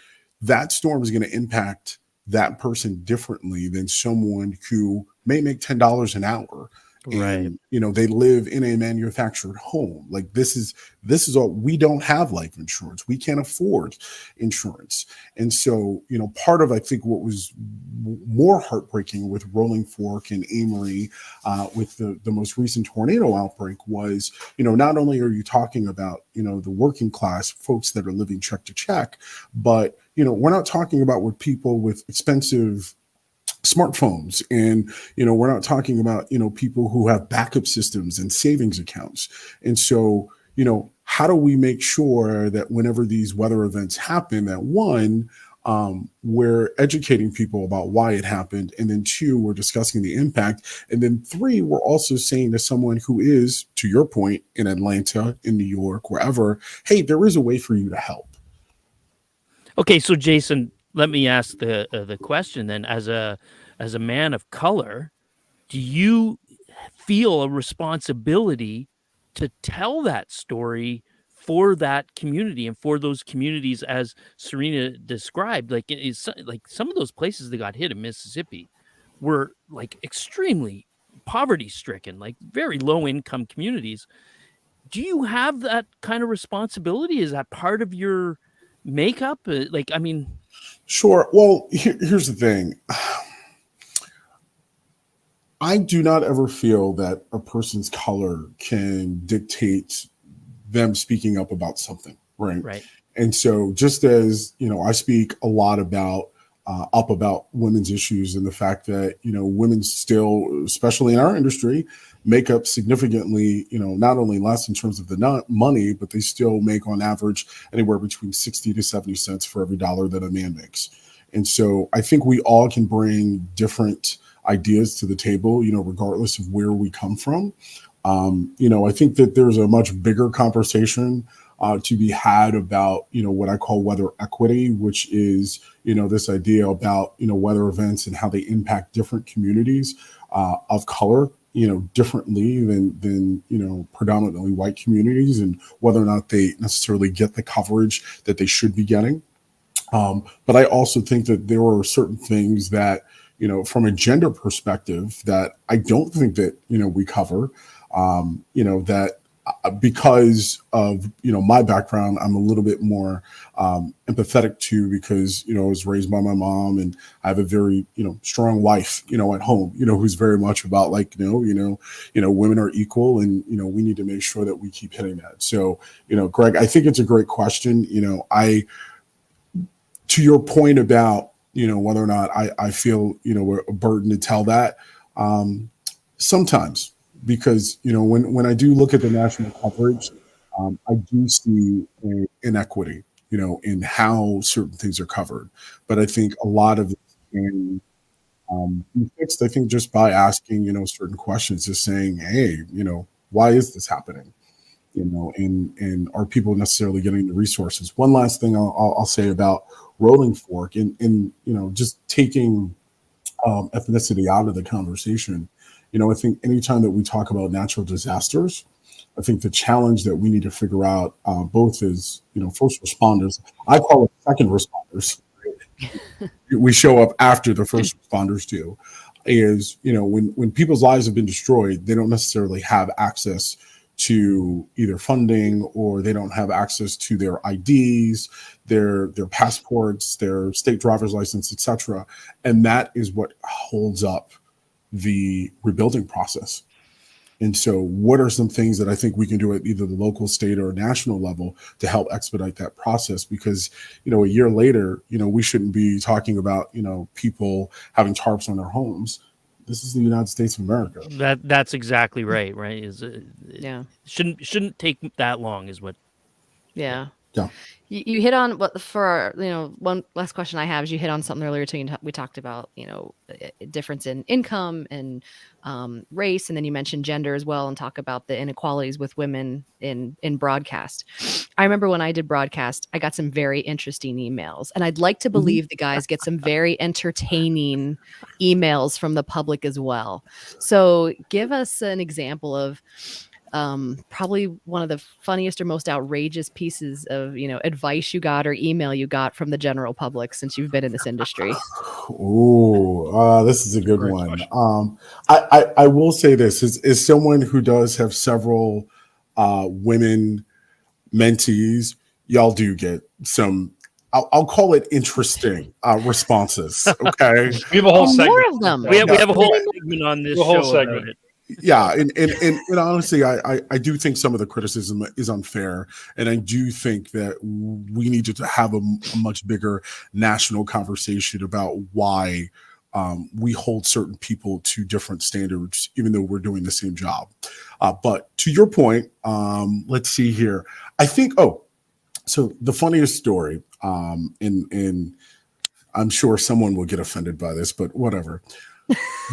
that storm is going to impact that person differently than someone who may make $10 an hour. And, they live in a manufactured home. Like this is all, we don't have life insurance. We can't afford insurance. And so, part of, I think what was more heartbreaking with Rolling Fork and Amory, with the most recent tornado outbreak was, not only are you talking about, the working class folks that are living check to check, but, we're not talking about what people with expensive smartphones, and we're not talking about people who have backup systems and savings accounts. And so how do we make sure that whenever these weather events happen, that one, we're educating people about why it happened, and then two, we're discussing the impact, and then three, we're also saying to someone who is, to your point, in Atlanta, in New York, wherever, hey, there is a way for you to help. Okay, so Jason, let me ask the question then. As a man of color, do you feel a responsibility to tell that story for that community and for those communities, as Serena described? Like, like some of those places that got hit in Mississippi were like extremely poverty stricken, like very low income communities. Do you have that kind of responsibility? Is that part of your makeup? Sure. Well, here's the thing. I do not ever feel that a person's color can dictate them speaking up about something, right? Right. And so, just as I speak a lot about women's issues and the fact that women still, especially in our industry, make up significantly, not only less in terms of the money, but they still make on average anywhere between 60 to 70 cents for every dollar that a man makes. And so I think we all can bring different ideas to the table, regardless of where we come from. I think that there's a much bigger conversation to be had about, what I call weather equity, which is, this idea about, weather events and how they impact different communities of color, differently than predominantly white communities, and whether or not they necessarily get the coverage that they should be getting. But I also think that there are certain things that, from a gender perspective, that I don't think that, we cover, that because of, my background, I'm a little bit more empathetic to, because, I was raised by my mom, and I have a very, strong wife, at home, who's very much about like, women are equal, and, we need to make sure that we keep hitting that. So, Greg, I think it's a great question. To your point about, whether or not I feel, a burden to tell that, sometimes, because, when I do look at the national coverage, I do see an inequity, in how certain things are covered. But I think a lot of it can be fixed, I think, just by asking, certain questions, just saying, hey, why is this happening? And are people necessarily getting the resources? One last thing I'll say about Rolling Fork, and just taking ethnicity out of the conversation. I think anytime that we talk about natural disasters, I think the challenge that we need to figure out, both as first responders, I call it second responders. Right? We show up after the first responders do. Is when people's lives have been destroyed, they don't necessarily have access to either funding, or they don't have access to their IDs, their passports, their state driver's license, etc. And that is what holds up the rebuilding process. And so what are some things that I think we can do at either the local, state, or national level to help expedite that process? Because, a year later, we shouldn't be talking about, people having tarps on their homes. This is the United States of America. That's exactly right. Yeah. Shouldn't take that long is what. Yeah. Yeah. You hit on what for our, one last question I have is you hit on something earlier too. We talked about, difference in income and race. And then you mentioned gender as well and talk about the inequalities with women in broadcast. I remember when I did broadcast, I got some very interesting emails, and I'd like to believe the guys get some very entertaining emails from the public as well. So give us an example of probably one of the funniest or most outrageous pieces of, advice you got or email you got from the general public since you've been in this industry. This is a good one. I will say this is someone who does have several women mentees. Y'all do get some, I'll call it interesting responses. Okay. We have a whole segment. More of them. We have a whole segment on this whole show segment. about it. Yeah, and honestly, I do think some of the criticism is unfair, and I do think that we need to have a much bigger national conversation about why we hold certain people to different standards, even though we're doing the same job. But to your point, let's see here. I think. So the funniest story, and I'm sure someone will get offended by this, but whatever.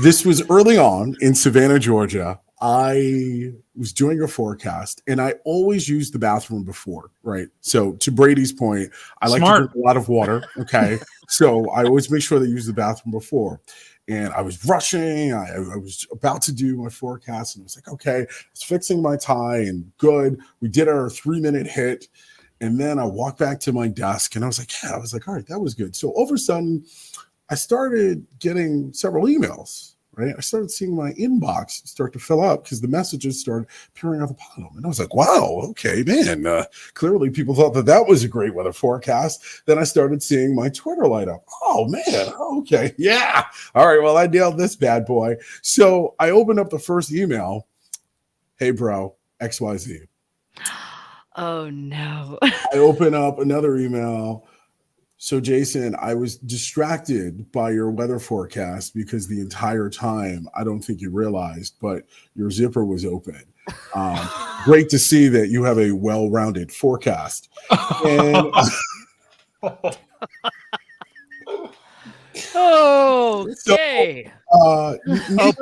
This was early on in Savannah, Georgia. I was doing a forecast, and I always use the bathroom before, right? So to Brady's point, I like to drink a lot of water, okay? So I always make sure to use the bathroom before. And I was rushing. I was about to do my forecast, and I was like, okay, I was fixing my tie, and good. We did our 3-minute hit. And then I walked back to my desk, and I was like, all right, that was good. So all of a sudden, I started getting several emails, right? I started seeing my inbox start to fill up because the messages started appearing on the bottom. And I was like, wow, okay, man. Clearly people thought that was a great weather forecast. Then I started seeing my Twitter light up. Oh, man. Okay. Yeah. All right. Well, I nailed this bad boy. So I opened up the first email. Hey, bro, XYZ. Oh, no. I open up another email. So, Jason, I was distracted by your weather forecast because the entire time, I don't think you realized, but your zipper was open. Great to see that you have a well-rounded forecast. And Okay.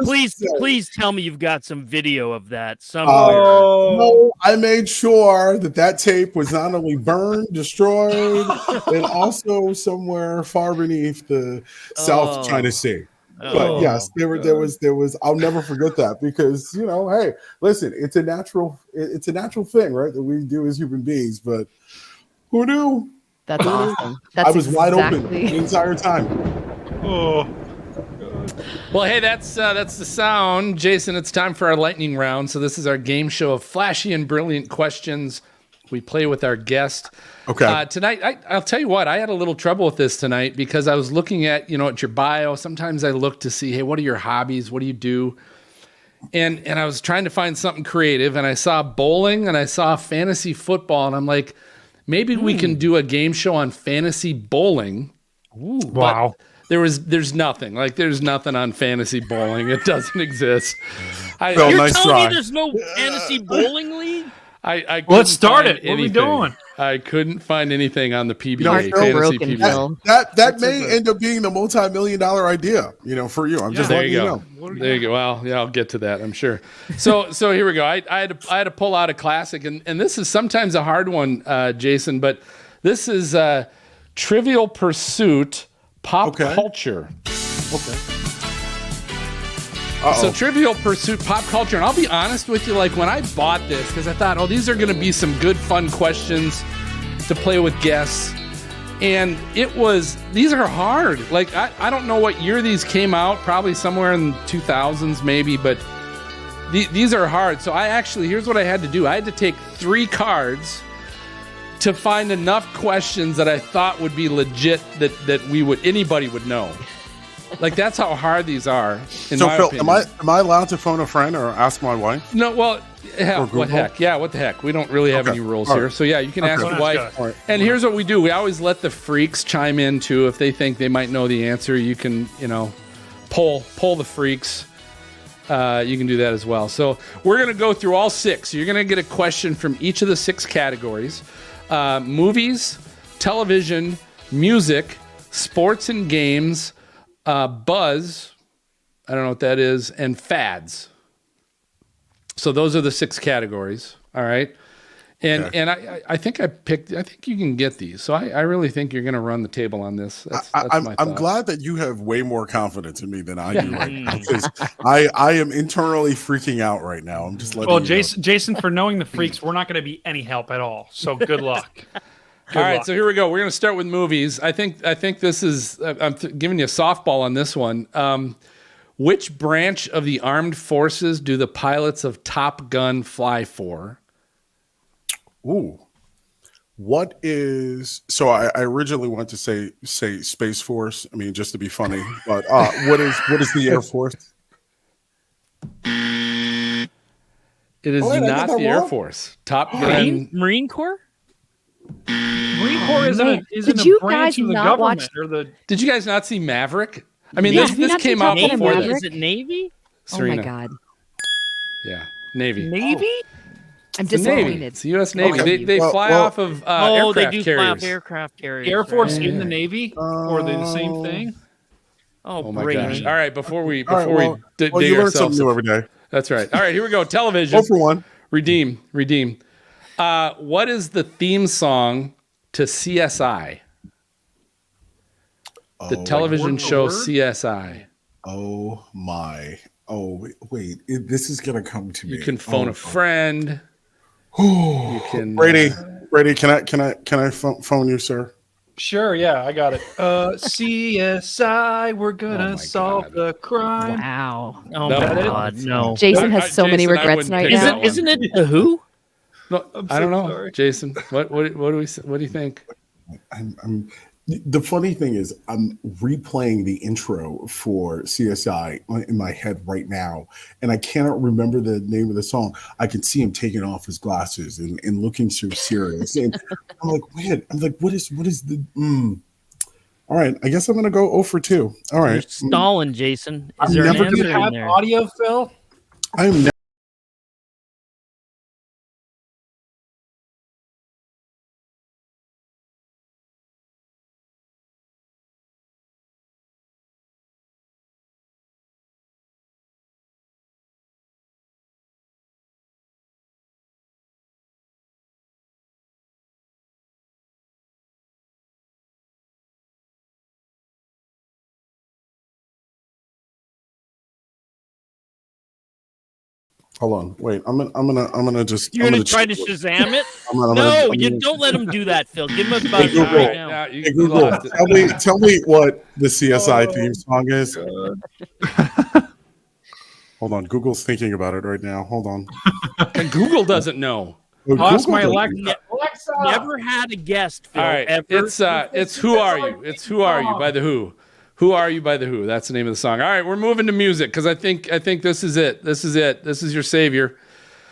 Please tell me you've got some video of that somewhere. No, I made sure that tape was not only burned, destroyed, and also somewhere far beneath the South China Sea. But yes, there was. I'll never forget that because hey, listen, it's a natural thing, right? That we do as human beings. But who knew? That's awesome. That's I was wide open the entire time. Oh. Well, hey, that's the sound. Jason, it's time for our lightning round. So this is our game show of flashy and brilliant questions. We play with our guest. Okay. Tonight, I'll tell you what, I had a little trouble with this tonight because I was looking at your bio. Sometimes I look to see, hey, what are your hobbies? What do you do? And I was trying to find something creative, and I saw bowling and I saw fantasy football, and I'm like, maybe we can do a game show on fantasy bowling. Ooh, wow. There's nothing. Like, there's nothing on fantasy bowling. It doesn't exist. You're nice telling me there's no fantasy bowling league? Let's start it. What are we doing? I couldn't find anything on the PBA. Fantasy PBA. That may end up being the multi-million-dollar idea, for you. I'm just letting you know. There you go. Well, yeah, I'll get to that, I'm sure. So here we go. I had to pull out a classic, and this is sometimes a hard one, Jason, but this is Trivial Pursuit pop culture. Okay. So Trivial Pursuit pop culture, and I'll be honest with you, like when I bought this, because I thought, these are going to be some good fun questions to play with guests, and these are hard. Like I don't know what year these came out, probably somewhere in the 2000s maybe, but these are hard. So here's what I had to do. I had to take 3 cards to find enough questions that I thought would be legit that anybody would know. Like that's how hard these are. In So my Phil, opinion. am I allowed to phone a friend or ask my wife? No, well, yeah, Or what Google? heck? Yeah, what the heck? We don't really have Okay. any rules All here. right. So yeah, you can ask Okay. the wife. All right. And here's what we do: we always let the freaks chime in too if they think they might know the answer. You can, poll the freaks. You can do that as well. So we're gonna go through all 6. You're gonna get a question from each of the 6 categories: movies, television, music, sports and games, buzz. I don't know what that is, and fads. So those are the 6 categories. All right. And Okay. and I think I think you can get these. So I really think you're going to run the table on this. That's my I'm thought. glad that you have way more confidence in me than I do right now. Because I am internally freaking out right now. I'm just letting Well, you know. Jason, for knowing the freaks, we're not going to be any help at all. So good luck. All right, so here we go. We're going to start with movies. I think this is I'm giving you a softball on this one. Which branch of the armed forces do the pilots of Top Gun fly for? Ooh. What is so I originally wanted to say Space Force. I mean, just to be funny, but what is the Air Force? It is Oh, wait, I got not that the Air wrong? Force. Top Gun. Marine Corps? Marine Corps isn't man. isn't Did a you branch guys of the not government watch- or the. Did you guys not see Maverick? I mean, Yeah, this have you this not seen came Top out Gun and before Maverick? this. Is it Navy? Serena. Oh my god, Yeah, Navy. Navy? I'm It's the Navy. disappointed. It's the U.S. Navy. Okay. They Well- fly well- off of Oh, they aircraft do fly carriers. off aircraft carriers. Air Force right? in the Navy? Or they the same thing? Oh my Brady. gosh! All right, before we All right, well, dig you learn ourselves, something new every day. that's right. All right, here we go. Television. 0 for 1. Redeem. What is the theme song to CSI? The television word for show word? CSI. Oh my. Oh wait, this is gonna come to me. You can phone a Oh, friend. oh. You can Brady, can I phone you, sir? Sure, yeah, I got it. CSI, we're Oh gonna my solve God. the crime. Wow, Oh No. my That it? God, no. Jason has so many Jason, I regrets wouldn't tonight. pick that Now. one. Isn't it the Who? No, I'm I so don't know, sorry. Jason. What do you think? I'm the funny thing is I'm replaying the intro for CSI in my head right now, and I cannot remember the name of the song. I can see him taking off his glasses and looking so serious, and I'm like, wait, what is the? All right, I guess I'm gonna go 0 for 2. All You're right, stalling, Jason. I'm Is there an never Do answer you in have there? audio, Phil? I am. Hold on, wait. I'm gonna just. You're I'm gonna try to check- Shazam it? I'm No, gonna- you don't let him do that, Phil. Give him a buzz Google. right now. Now, Hey you Google, lost it. tell me what the CSI theme song is. Hold on, Google's thinking about it right now. Hold on. And Google doesn't know. Oh, I'll ask Google my doesn't- Alexa. Alexa! Never had a guest, Phil. All right, Ever. it's Who Are You? It's Who Are You by the Who. Who Are You by the Who? That's the name of the song. All right, we're moving to music because I think this is it. This is it. This is your savior.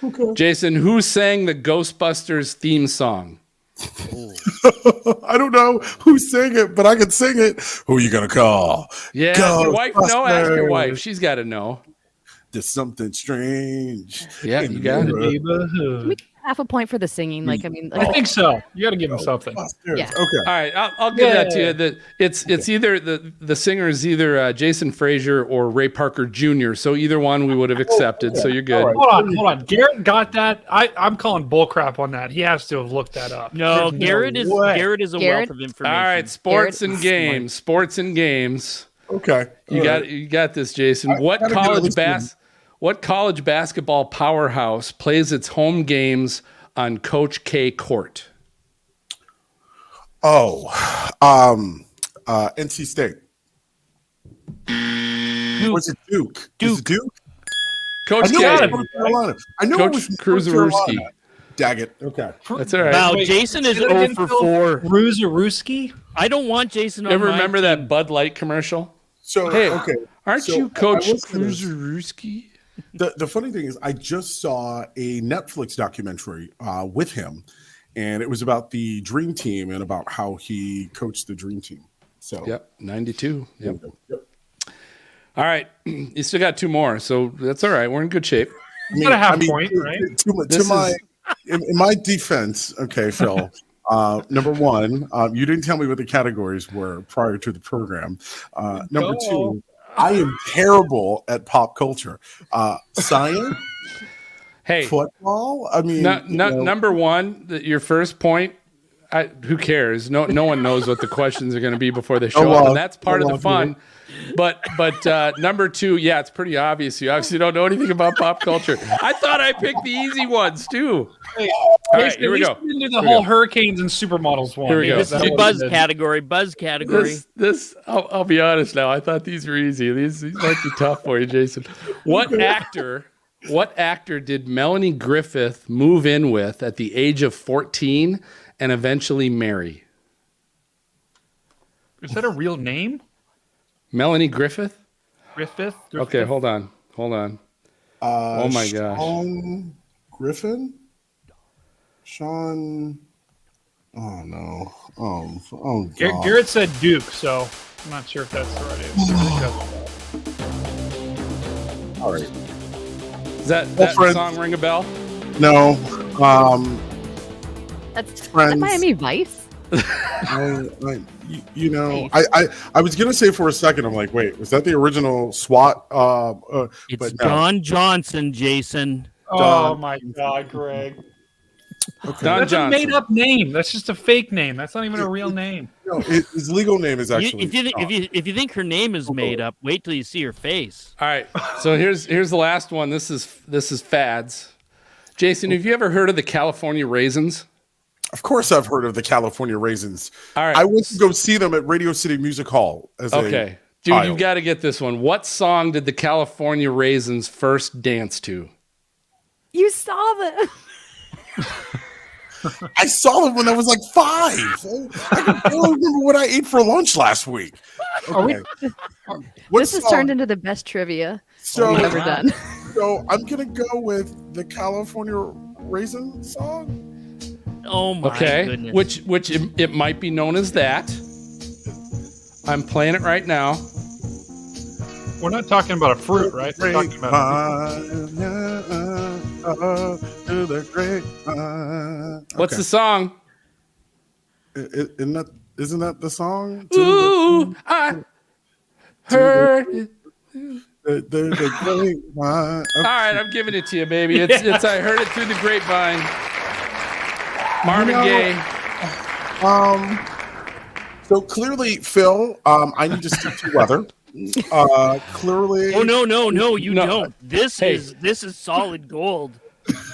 Okay. Jason, who sang the Ghostbusters theme song? I don't know who sang it, but I can sing it. Who you gonna call? Yeah, does your wife know? Ask your Ghostbusters. wife. She's got to know. There's something strange. Yeah, in you the got it. neighborhood. Neighborhood. half a point for the singing. Like, I mean, I like, think so. You got to give him something. Ghostbusters. Yeah. Okay. All right, I'll give that to Yeah. you. It's either the singer is either Jason Frazer or Ray Parker Jr. So either one we would have accepted. So you're good. All right. Hold on. Garrett got that. I'm calling bullcrap on that. He has to have looked that up. No, There's Garrett is way. Garrett is a Garrett? wealth of All information. right, sports Garrett and is games. Sports and games. Okay. You got this, Jason. What gotta get at least what college basketball powerhouse plays its home games on Coach K court? NC State. Was it Duke? Is it Duke? Coach I knew K. it was North Carolina. I knew it was Coach North Kruzarewski. Carolina. Dag it. Okay. That's all right. Wow, Wait, Jason is say that 0 again, for Phil? 4. Ruski? I don't want Jason on Ever my remember team. that Bud Light commercial? So Hey, okay, aren't so you Coach I will say this. Kruzerowski? The funny thing is, I just saw a Netflix documentary with him, and it was about the Dream Team and about how he coached the Dream Team. So Yep, 92. there Yep. we go. Yep. All right, you still got 2 more, so that's all right. We're in good shape. Got a half point, to- right? in my defense, okay, Phil. Number one, you didn't tell me what the categories were prior to the program. Number two, I am terrible at pop culture. Science, Hey, football. I mean, you know, number one, your first point. Who cares? No one knows what the questions are going to be before they show up, and that's part of the fun. But number 2, yeah, it's pretty obvious. You obviously don't know anything about pop culture. I thought I picked the easy ones too. Hey, All right, here we go. Into the whole hurricanes and supermodels one. Here we go. This is the buzz category. Buzz category. I'll be honest now. I thought these were easy. These might be tough for you, Jason. What actor did Melanie Griffith move in with at the age of 14 and eventually marry? Is that a real name? Melanie Griffith? Griffith? Okay, hold on. Oh my gosh. Sean Griffin? Sean. Oh no. Oh God. Garrett said Duke, so I'm not sure if that's the right answer. All right. Does that Friends. song ring a bell? No. That's Friends. Miami Vice. I was gonna say for a second, I'm like, wait, was that the original SWAT? It's but no. Don Johnson, Jason. Oh my God, Greg. Okay. Don That's Johnson. a made-up name. That's just a fake name. That's not even a real name. No, his legal name is actually. If you think her name is made up, wait till you see her face. All right. So here's the last one. This is fads. Jason, have you ever heard of the California Raisins? Of course, I've heard of the California Raisins. All right. I went to go see them at Radio City Music Hall. Okay. Dude, you've got to get this one. What song did the California Raisins first dance to? You saw them. I saw them when I was like 5. I can barely remember what I ate for lunch last week. Okay. This has turned into the best trivia we've ever done. So I'm gonna go with the California Raisin song. Oh my goodness. Which it might be known as that. I'm playing it right now. We're not talking about a fruit, right? We're talking about to the grapevine. What's the song? Isn't that the song? Ooh, I heard it. The grapevine. All right, I'm giving it to you, baby. It's I heard it through the grapevine. Marvin Gaye. So clearly, Phil, I need to stick to weather. Clearly. Oh no, you don't. This is solid gold.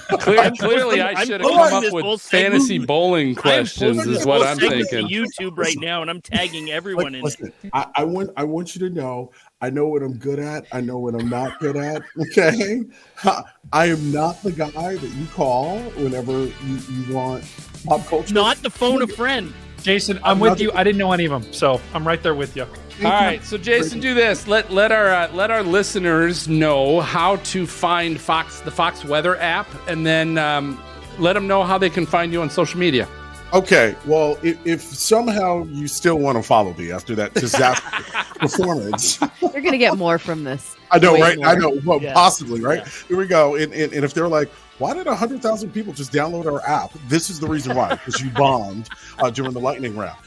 Clearly, I should have come up with fantasy bowling questions, is what I'm thinking. YouTube right now, and I'm tagging everyone in it. I want you to know, I know what I'm good at. I know what I'm not good at. Okay, I am not the guy that you call whenever you want pop culture. Not the phone a friend. Jason, I'm with you. I didn't know any of them, so I'm right there with you. All right, so Jason, do this. Let our listeners know how to find the Fox Weather app, and then let them know how they can find you on social media. Okay, well, if somehow you still want to follow me after that disaster performance, You're going to get more from this. I know, Way right? more. I know, well, Yeah. possibly, right? Yeah. Here we go. And if they're like, why did 100,000 people just download our app? This is the reason why, because you bombed during the lightning round.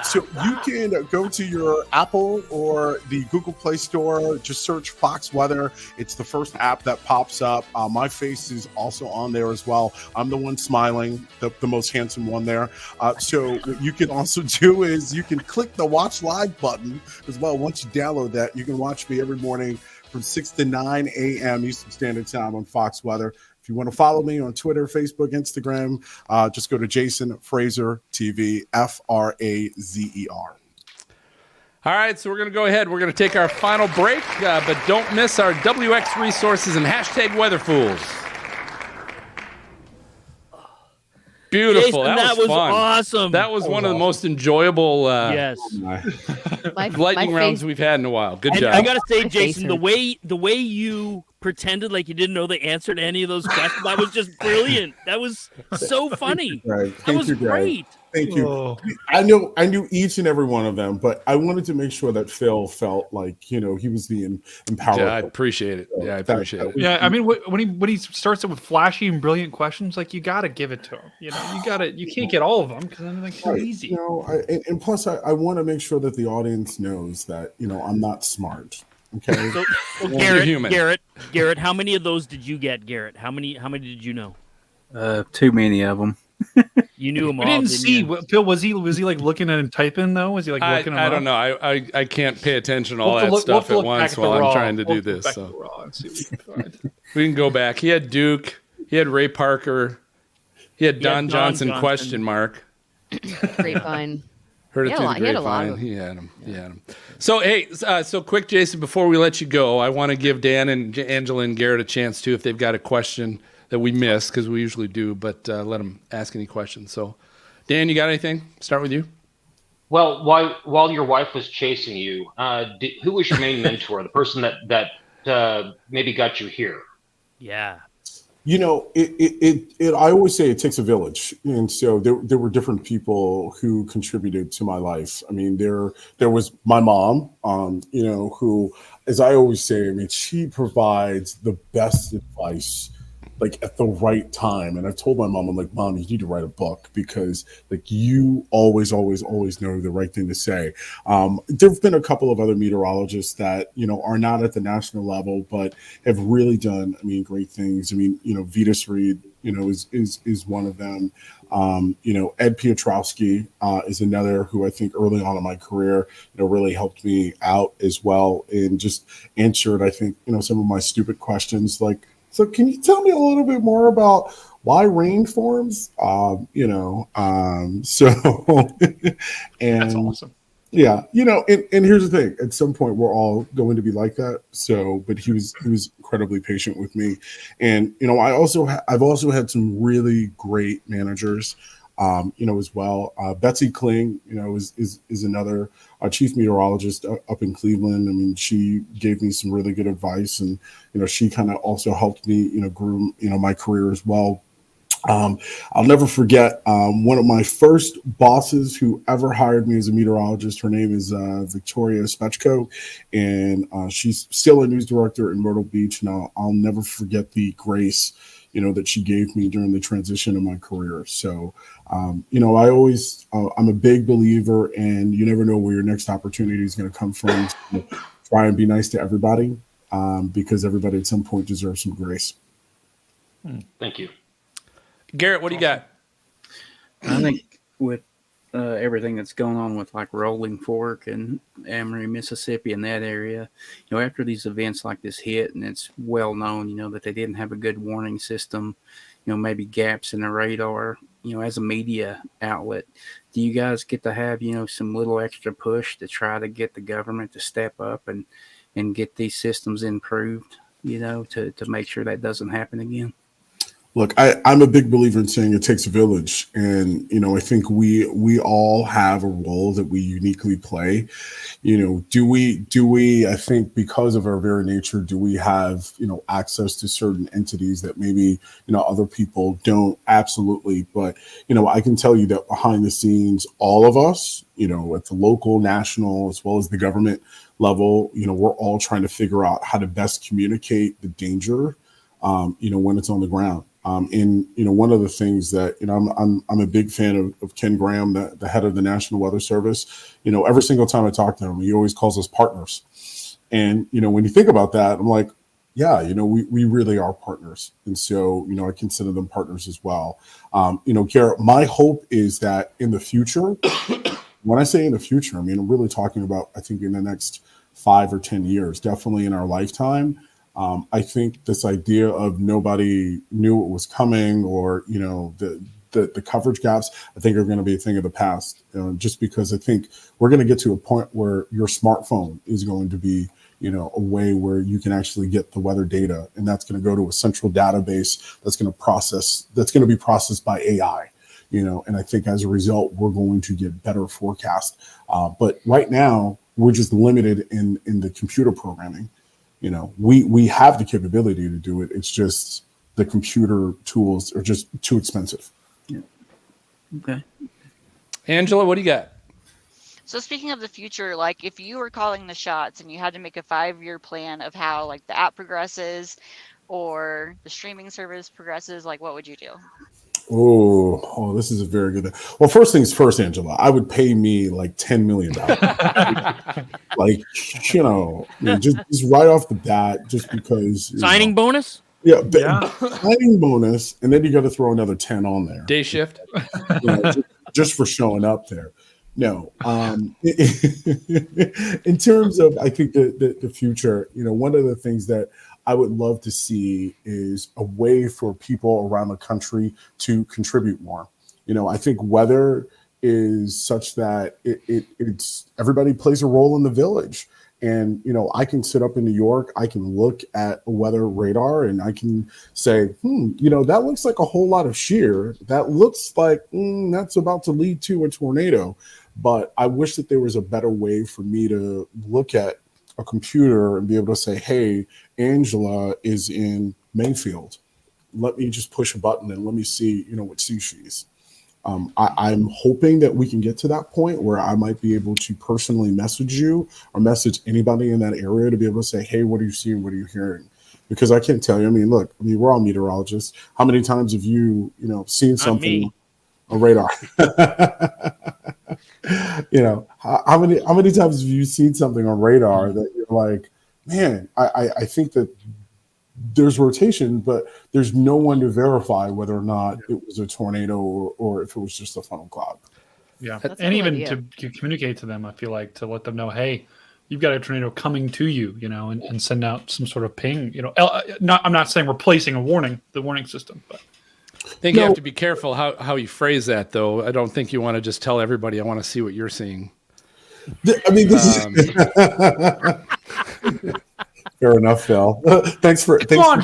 So you can go to your Apple or the Google Play Store, just search Fox Weather. It's the first app that pops up. My face is also on there as well. I'm the one smiling, the most handsome one there. So what you can also do is you can click the watch live button as well. Once you download that, you can watch me every morning from 6 to 9 a.m. Eastern Standard Time on Fox Weather. If you want to follow me on Twitter, Facebook, Instagram, just go to Jason Frazer TV, Frazer. All right, so we're going to go ahead. We're going to take our final break, but don't miss our WX resources and hashtag WeatherFools. Beautiful. Jason, that was fun. Awesome. That was one of the most enjoyable yes. lightning rounds we've had in a while. Good job. I gotta say, Jason, the way you pretended like you didn't know the answer to any of those questions, that was just brilliant. That was so funny. That was great. Thank you. I knew each and every one of them, but I wanted to make sure that Phil felt like he was the empowered. Yeah, I appreciate it. Yeah, I appreciate it. Yeah, I mean, when he starts it with flashy and brilliant questions, like you got to give it to him. You can't get all of them because then they're too easy. And plus, I want to make sure that the audience knows that I'm not smart. Okay. So Garrett, how many of those did you get, Garrett? How many did you know? Too many of them. You knew him all. We didn't see Phil. Was he like looking at him typing though? Was he like looking? I don't know. I can't pay attention to all that stuff at once while I'm trying to do this. So we can go back. He had Duke. He had Ray Parker. He had Don Johnson question mark. Grapevine. Heard it through the grapevine. He had him. So hey, so quick, Jason. Before we let you go, I want to give Dan and Angela and Garrett a chance too if they've got a question that we miss, because we usually do, but let them ask any questions. So, Dan, you got anything? Start with you.'t while your wife was chasing you, who was your main mentor? The person that maybe got you here? Yeah. I always say it takes a village, and so there were different people who contributed to my life. I mean, there was my mom, who, as I always say, I mean, she provides the best advice, like at the right time. And I've told my mom, I'm like, Mom, you need to write a book because like you always know the right thing to say. There've been a couple of other meteorologists that, are not at the national level, but have really done, great things. Vitas Reed, is one of them. Ed Piotrowski is another who I think early on in my career, really helped me out as well and just answered, I think, some of my stupid questions like, so can you tell me a little bit more about why rain forms? So and that's awesome. Yeah, and here's the thing: at some point, we're all going to be like that. So, but he was incredibly patient with me, and I've also had some really great managers, as well. Betsy Kling, is another chief meteorologist up in Cleveland. I mean, she gave me some really good advice, and she kind of also helped me, groom my career as well. I'll never forget one of my first bosses who ever hired me as a meteorologist. Her name is Victoria Spechko, and she's still a news director in Myrtle Beach. And I'll never forget the grace, that she gave me during the transition of my career. So, I always, I'm a big believer in you never know where your next opportunity is going to come from. So try and be nice to everybody because everybody at some point deserves some grace. Thank you. Garrett, what do you got? I think with everything that's going on with like Rolling Fork and Amory, Mississippi, in that area, after these events like this hit, and it's well known, that they didn't have a good warning system, maybe gaps in the radar, as a media outlet, do you guys get to have, some little extra push to try to get the government to step up and get these systems improved, to make sure that doesn't happen again? Look, I'm a big believer in saying it takes a village. And, I think we all have a role that we uniquely play. Do we, I think because of our very nature, do we have, access to certain entities that maybe, other people don't? Absolutely. But, I can tell you that behind the scenes, all of us, at the local, national, as well as the government level, we're all trying to figure out how to best communicate the danger, when it's on the ground. One of the things that, I'm a big fan of Ken Graham, the head of the National Weather Service. Every single time I talk to him, he always calls us partners. And, when you think about that, I'm like, yeah, we really are partners. And so, I consider them partners as well. Garrett, my hope is that in the future, when I say in the future, I'm really talking about, I think in the next 5 or 10 years, definitely in our lifetime. I think this idea of nobody knew it was coming or, the coverage gaps, I think are going to be a thing of the past, just because I think we're going to get to a point where your smartphone is going to be, a way where you can actually get the weather data, and that's going to go to a central database that's going to be processed by AI. and I think as a result, we're going to get better forecast. But right now, we're just limited in the computer programming. We have the capability to do it. It's just the computer tools are just too expensive. Yeah. Okay. Angela, what do you got? So speaking of the future, like if you were calling the shots and you had to make a 5-year plan of how like the app progresses or the streaming service progresses, like what would you do? Oh, this is a very good. Well, first things first, Angela, I would pay me like $10 million. Like, just right off the bat, just because Signing bonus? Yeah. Signing bonus, and then you got to throw another 10 on there. Day shift. Just for showing up there. No. In terms of, I think the future, one of the things that I would love to see is a way for people around the country to contribute more. I think weather is such that it's everybody plays a role in the village. And, I can sit up in New York, I can look at a weather radar and I can say, that looks like a whole lot of shear. That looks like that's about to lead to a tornado. But I wish that there was a better way for me to look at a computer and be able to say, hey, Angela is in Mayfield. Let me just push a button and let me see, what sea she is. I'm hoping that we can get to that point where I might be able to personally message you or message anybody in that area to be able to say, hey, what are you seeing? What are you hearing? Because I can't tell you. Look, we're all meteorologists. How many times have you, seen something on radar? How many times have you seen something on radar that you're like, man, I think that there's rotation, but there's no one to verify whether or not it was a tornado or if it was just a funnel cloud. Yeah. That's a And cool even idea. to communicate to them, I feel like to let them know, hey, you've got a tornado coming to you, and send out some sort of ping, I'm not saying replacing the warning system, but I think you have to be careful how you phrase that, though. I don't think you want to just tell everybody, I want to see what you're seeing. This is fair enough, Phil. Thanks for Phil. I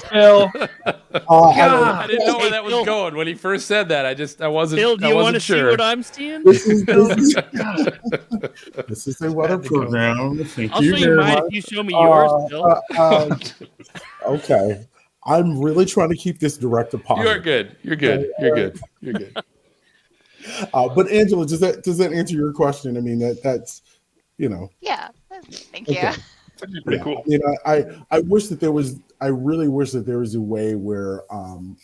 didn't know where that was Phil. going when he first said that. I wasn't. Phil, do I you want wasn't to see sure. what I'm seeing? This is a weather program. Thank I'll you show you very mine much. if you show me yours, Phil. Okay. I'm really trying to keep this direct to positive. You're good. You're good. You're good. You're good. But Angela, does that answer your question? That's Yeah. Thank you. Okay. That'd be pretty cool. I wish that there was. I really wish that there was a way where,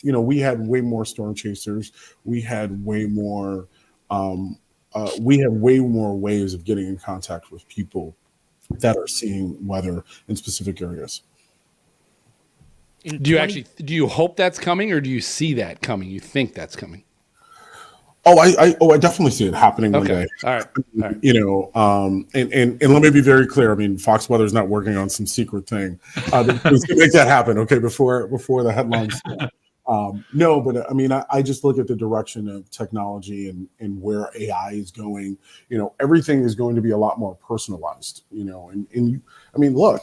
we had way more storm chasers. We had way more. We have way more ways of getting in contact with people that are seeing weather in specific areas. Do you hope that's coming, or do you see that coming? You think that's coming? I definitely see it happening one day. All right. And let me be very clear. Fox Weather is not working on some secret thing to make that happen. Okay, before the headlines. No, but I just look at the direction of technology and where AI is going. Everything is going to be a lot more personalized. Look,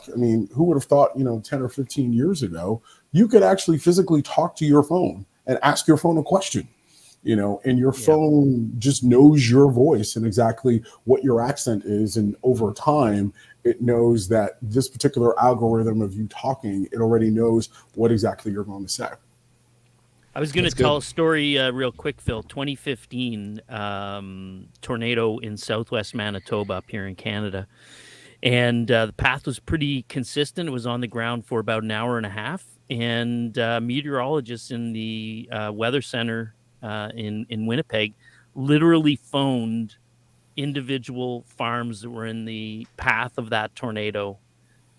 who would have thought, 10 or 15 years ago, you could actually physically talk to your phone and ask your phone a question. And your phone just knows your voice and exactly what your accent is. And over time, it knows that this particular algorithm of you talking, it already knows what exactly you're going to say. I was going to tell a story real quick, Phil. 2015 tornado in southwest Manitoba up here in Canada. And the path was pretty consistent. It was on the ground for about an hour and a half. And meteorologists in the weather center in Winnipeg literally phoned individual farms that were in the path of that tornado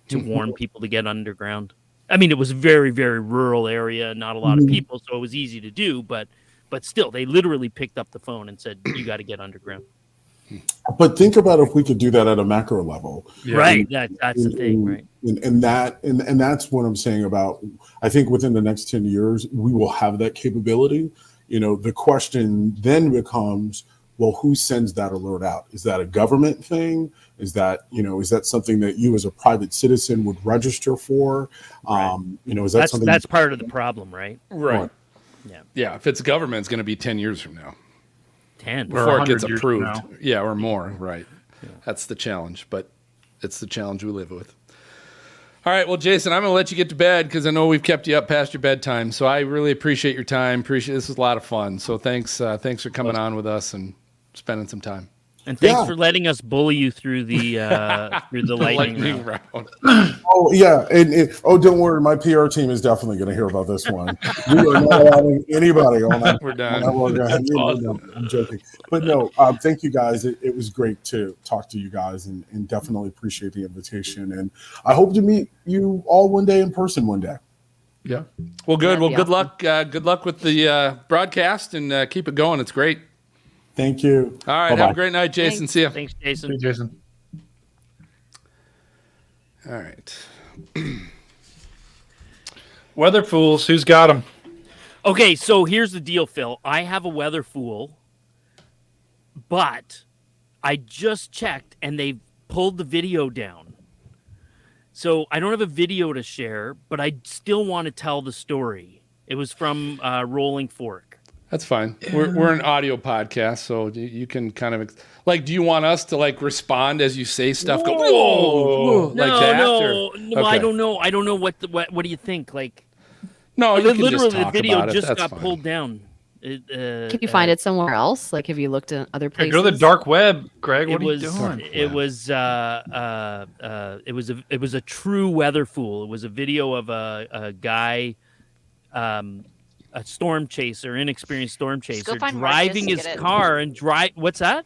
to warn people to get underground. It was a very, very rural area, not a lot of people, so it was easy to do, but still, they literally picked up the phone and said, you got to get underground. But think about if we could do that at a macro level. Yeah. Right, that's the thing, right? And that's what I'm saying about, I think within the next 10 years, we will have that capability. The question then becomes, well, who sends that alert out? Is that a government thing? Is that something that you as a private citizen would register for? Right. Is that something that's part of the problem, right? Right. Yeah. Yeah. If it's government, it's going to be 10 years from now. 10. Or before it gets 100 years from approved. now. Yeah, or more. Right. That's the challenge, but it's the challenge we live with. All right, well, Jason, I'm going to let you get to bed because I know we've kept you up past your bedtime. So I really appreciate your time. This was a lot of fun. So thanks for coming on with us and spending some time. And thanks Yeah. for letting us bully you through the lightning round. Oh yeah, and don't worry, my PR team is definitely going to hear about this one. We are not allowing anybody on that. We're done. No, I'm joking, but no. Thank you guys. It was great to talk to you guys, and definitely appreciate the invitation. And I hope to meet you all one day in person one day. Yeah. Well, good. That'd Well, be good awesome. luck. Good luck with the broadcast, and keep it going. It's great. Thank you. All right. Bye-bye. Have a great night, Jason. Thanks. See you. Thanks, Hey, Jason. Jason. All right. Weather fools. Who's got them? Okay, so here's the deal, Phil. I have a weather fool, but I just checked and they pulled the video down. So I don't have a video to share, but I still want to tell the story. It was from Rolling Fork. That's fine. We're an audio podcast, so you can kind of do you want us to respond as you say stuff? Go whoa, like that? No. Okay. I don't know. I don't know what do you think? No, you can literally just the talk video about it. just That's got fine. pulled down. Can you find it somewhere else? Like, have you looked at other Hey, places? go to the dark web, Greg. What It are you was doing? it was a true weather fool. It was a video of a guy, a storm chaser, inexperienced storm Just chaser, go find driving Marcus, his get it. car and drive. What's that?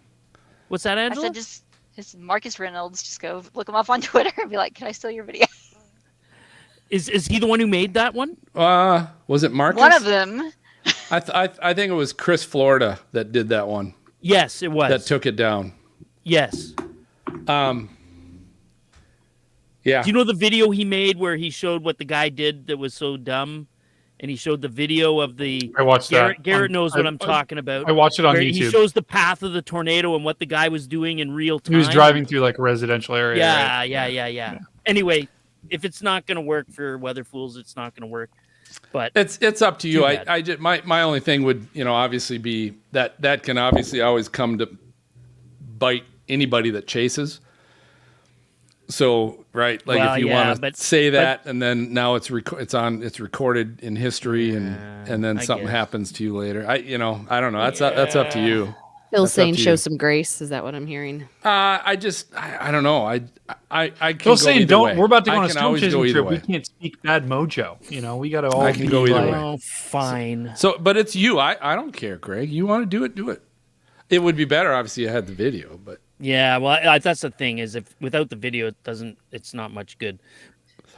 What's that, I Angela? said just his Marcus Reynolds. Just go look him up on Twitter and be like, "Can I steal your video?" Is he the one who made that one? Was it Marcus? One of them. I think it was Chris Florida that did that one. Yes, it was. That took it down. Yes. Yeah. Do you know the video he made where he showed what the guy did that was so dumb? And he showed the video of the. I watched that. Garrett on- knows what I- I'm talking about. I watched it on where YouTube. He shows the path of the tornado and what the guy was doing in real time. He was driving through like a residential area. Yeah, right? yeah. Anyway, if it's not going to work for weather fools, it's not going to work. But It's up to you. Too I just my only thing would obviously be that can obviously always come to bite anybody that chases. So right, if you want to say that, and then now it's recorded in history, and then I something guess. happens to you later. I don't know. That's up to you. Phil's That's up saying to show you. some grace. Is that what I'm hearing? I don't know. I can Phil's go saying either don't. way. We're about to go I on a can storm always chasing go either trip. way. We can't speak bad mojo. We got to all. I can go either way. oh, fine. So, but it's you. I don't care, Greg. You want to do it, do it. It would be better, obviously, you had the video, but Yeah, well, that's the thing is if without the video, it's not much good.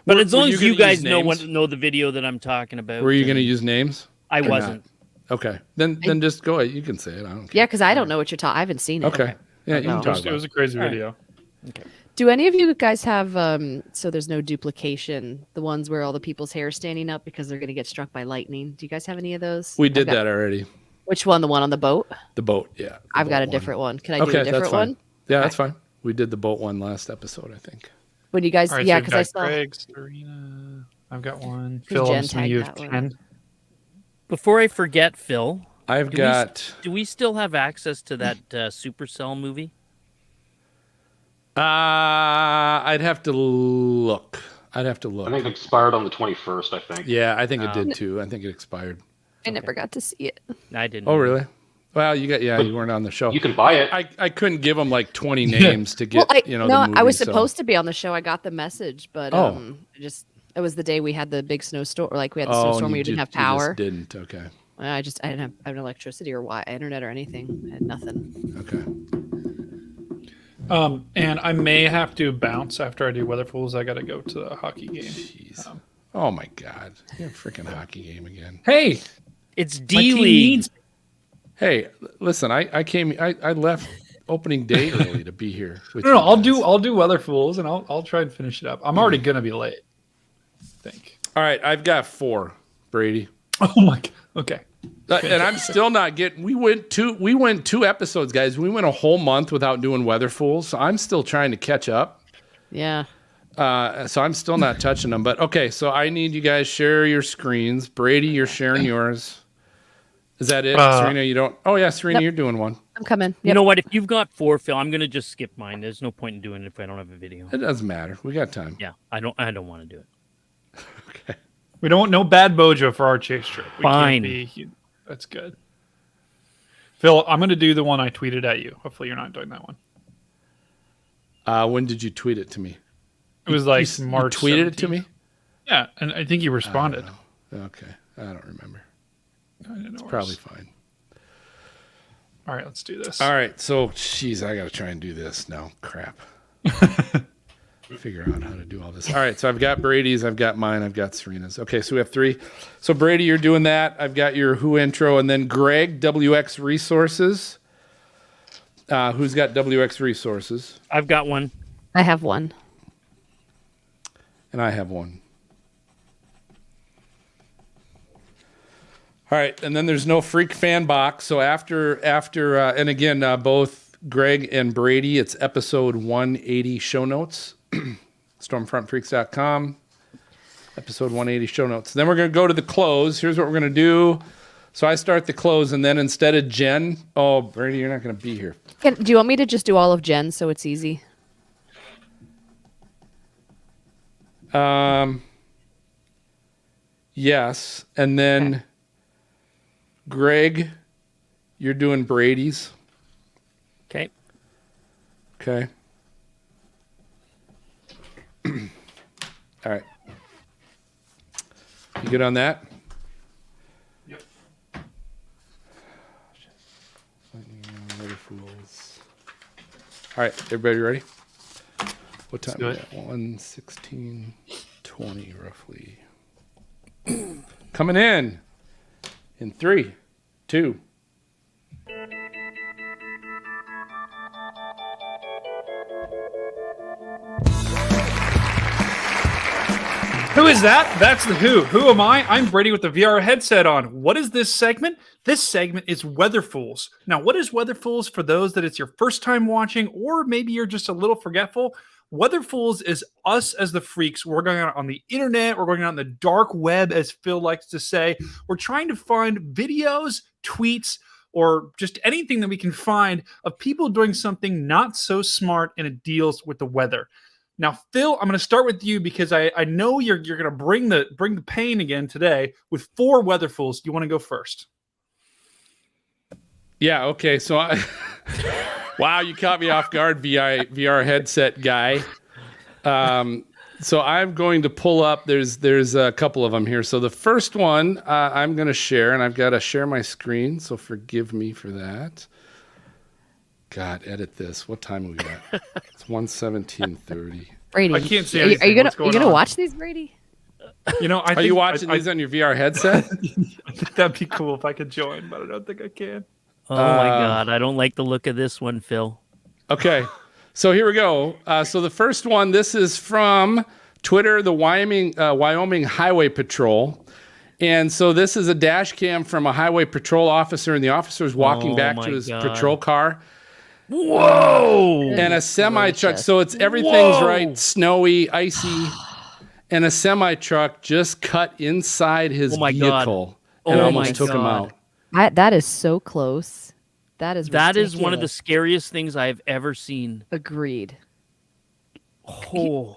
But as Were long you as you gonna guys use know names? know the video that I'm talking about. were you going to and use names? I or wasn't. not? Okay, then just go ahead. You can say it. I don't care. Yeah, because I don't know what you're talking. I haven't seen it. Okay. Yeah, you No. can talk It about was it. a crazy All right. video. Do any of you guys have so there's no duplication? The ones where all the people's hair is standing up because they're going to get struck by lightning. Do you guys have any of those? We did I've got- that already. Which one? The one on the boat? The boat, yeah. the I've got boat a one. different one. Can I do Okay, a that's different fine. one? Yeah, that's fine. We did the boat one last episode, I think. When you guys, All right, yeah, so because I we've saw. got Greg, Serena. I've got one. Who's Phil, Jen I'm assuming you tagged have that one? 10. Before I forget, Phil, I've Do we got. do we still have access to that Supercell movie? I'd have to look. I think it expired on the 21st, I think. Yeah, I think it did too. I think it expired. I never got to see it. I didn't. Oh, really? Well, you weren't on the show. You can buy it. I couldn't give them like 20 names to get, Well, the no, movie, I was so- supposed to be on the show. I got the message, but it was the day we had the big snowstorm. Like we had the and snowstorm, you we didn't have you just power. didn't. Okay. I didn't have electricity or internet or anything. I had nothing. Okay. And I may have to bounce after I do Weather Fools. I got to go to the hockey game. Jeez. Oh my God. You're a freaking hockey game again. Hey, It's my D team League. needs me. Hey, listen, I left opening day early to be here with No, you I'll guys. do Weather Fools, and I'll try and finish it up. I'm already gonna be late. I think. All right, I've got 4, Brady. Oh my god. Okay. And I'm still not getting. We went 2 episodes, guys. We went a whole month without doing Weather Fools, so I'm still trying to catch up. Yeah. So I'm still not touching them. But okay, so I need you guys share your screens. Brady, you're sharing yours. Is that it, Serena? You don't? Oh yeah, Serena, Nope. you're doing one. I'm coming. You Yep. know what? If you've got 4, Phil, I'm gonna just skip mine. There's no point in doing it if I don't have a video. It doesn't matter. We got time. Yeah, I don't want to do it. Okay. We don't want no bad mojo for our chase trip. We Fine. That's good. Phil, I'm going to do the one I tweeted at you. Hopefully you're not doing that one. When did you tweet it to me? It was like You March tweeted it to 17th. me? Yeah, and I think you responded. Okay. I don't remember. It's Probably fine. All right, let's do this. All right. So, geez, I got to try and do this now. Crap. Figure out how to do all this. All right. So I've got Brady's, I've got mine, I've got Serena's. Okay. So we have 3. So Brady, you're doing that. I've got your Who intro, and then Greg, WX Resources. Who's got WX Resources? I've got one. I have one. And I have one. All right, and then there's no Freak Fan Box. So after, and again, both Greg and Brady, it's episode 180 show notes, stormfrontfreaks.com, episode 180 show notes. Then we're going to go to the close. Here's what we're going to do. So I start the close, and then instead of Jen, oh, Brady, you're not going to be here. Do you want me to just do all of Jen so it's easy? Yes, and then Greg, you're doing Brady's. Okay. Okay. All right. You good on that? Yep. Fools. All right, everybody ready? What time Let's is do it? 1:16:20 roughly. Coming in 3, 2. Who is that? That's the Who. Who am I? I'm Brady with the VR headset on. What is this segment? This segment is Weather Fools. Now, what is Weather Fools for those that it's your first time watching, or maybe you're just a little forgetful? Weather Fools is us as the freaks. We're going out on the internet. We're going out on the dark web, as Phil likes to say. We're trying to find videos, tweets, or just anything that we can find of people doing something not so smart, and it deals with the weather. Now, Phil, I'm going to start with you because I know you're going to bring the pain again today with 4 Weather Fools. Do you want to go first? Yeah, okay. So wow, you caught me off guard, VR headset guy. So I'm going to pull up, there's a couple of them here. So the first one I'm going to share, and I've got to share my screen, so forgive me for that. God, edit this. What time are we at? It's 1:17:30. Brady, I can't see Are you anything. What's going gonna on? watch these, Brady? You know, Are you watching these on your VR headset? I think that'd be cool if I could join, but I don't think I can. Oh my God, I don't like the look of this one, Phil. Okay, so here we go. So the first one, this is from Twitter, the Wyoming Highway Patrol. And so this is a dash cam from a highway patrol officer, and the officer is walking back to his patrol car. Whoa! And a semi truck. So it's everything's right, snowy, icy, and a semi truck just cut inside his vehicle and almost took him out. That is so close. That is one of the ridiculous. scariest things I've ever seen. Agreed. Oh,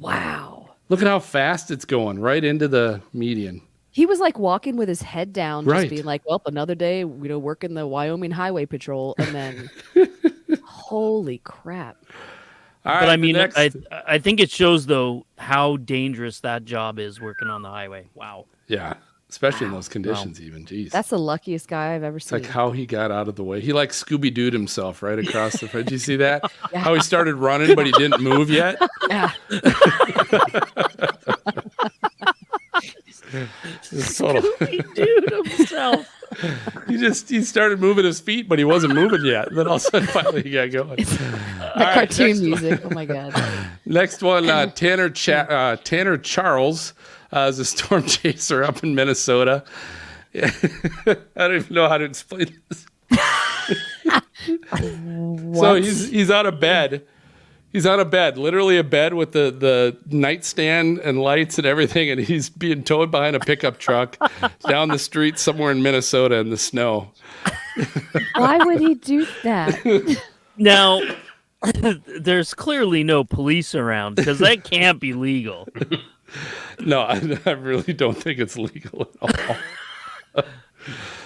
wow! Look at how fast it's going right into the median. He was like walking with his head down, Right. just being like, "Well, another day, working the Wyoming Highway Patrol," and then, holy crap! All but right, I mean, next- I think it shows though how dangerous that job is working on the highway. Wow. yeah, especially in those conditions, even. Jeez. That's the luckiest guy I've ever It's seen. like how he got out of the way. He like Scooby-Dooed himself right across the front. Did you see that? Yeah. How he started running, but he didn't move yet? Yeah. It's total. Dude himself. He started moving his feet, but he wasn't moving yet. Then all of a sudden, finally, he got going. The cartoon music. Oh my god. Next one, Tanner Charles is a storm chaser up in Minnesota. I don't even know how to explain this. So he's out of bed. He's on a bed, literally a bed with the nightstand and lights and everything, and he's being towed behind a pickup truck down the street somewhere in Minnesota in the snow. Why would he do that? Now, there's clearly no police around because that can't be legal. No, I really don't think it's legal at all.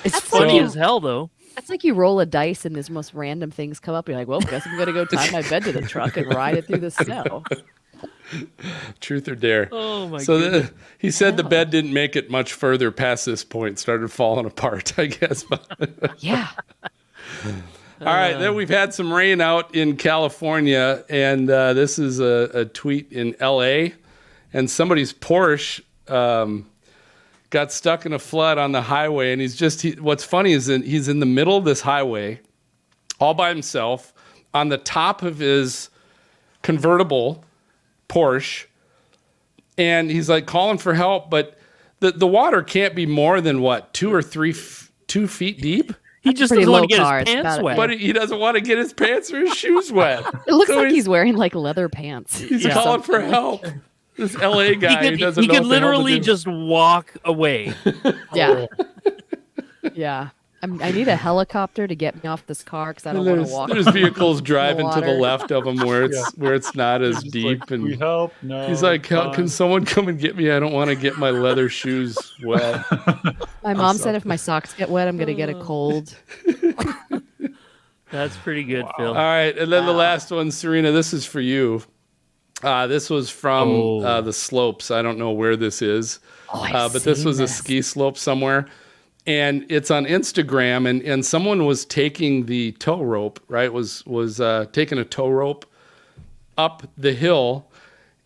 It's That's funny so- as hell, though. It's like you roll a dice and these most random things come up. You're like, well, guess I'm gonna go tie my bed to the truck and ride it through the snow. Truth or dare. Oh my So goodness. he said the bed didn't make it much further past this point, started falling apart, I guess. Yeah. All right, then we've had some rain out in California, and this is a tweet in L.A., and somebody's Porsche got stuck in a flood on the highway, and what's funny is that he's in the middle of this highway all by himself on the top of his convertible Porsche, and he's like calling for help, but the water can't be more than what, 2 feet deep? He just pretty doesn't want low to get car. his It's pants about it, wet. But he doesn't want to get his pants or his shoes wet. It looks So like he's wearing like leather pants. He's Yeah. calling for help. This LA guy who doesn't he know could what the hell to literally do. just walk away. Yeah. Yeah. I need a helicopter to get me off this car because I don't want to walk. There's vehicles driving to the water. left of him where it's not as deep, Like, we and help? No. he's like, fine. "Can someone come and get me? I don't want to get my leather shoes wet." My mom said if my socks get wet, I'm gonna get a cold. That's pretty good, Phil. All right, and then the last one, Serena. This is for you. This was from the slopes. I don't know where this is, but this was a ski slope somewhere, and it's on Instagram. And someone was taking the tow rope, right? Was taking a tow rope up the hill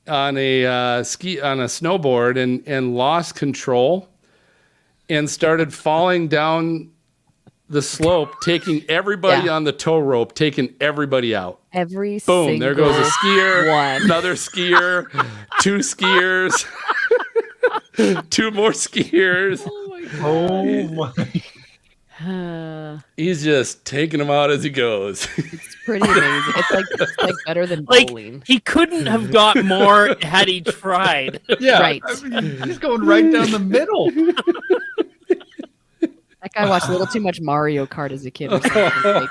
on a snowboard and lost control and started falling down the slope, taking everybody on the tow rope, taking everybody out. Every Boom, there goes a skier, one. another skier, 2 skiers, 2 more skiers. Oh my! He's just taking them out as he goes. It's pretty amazing. It's like better than Like, bowling. he couldn't have got more had he tried. Yeah, Right. I mean, he's going right down the middle. That guy watched a little too much Mario Kart as a kid. Or something.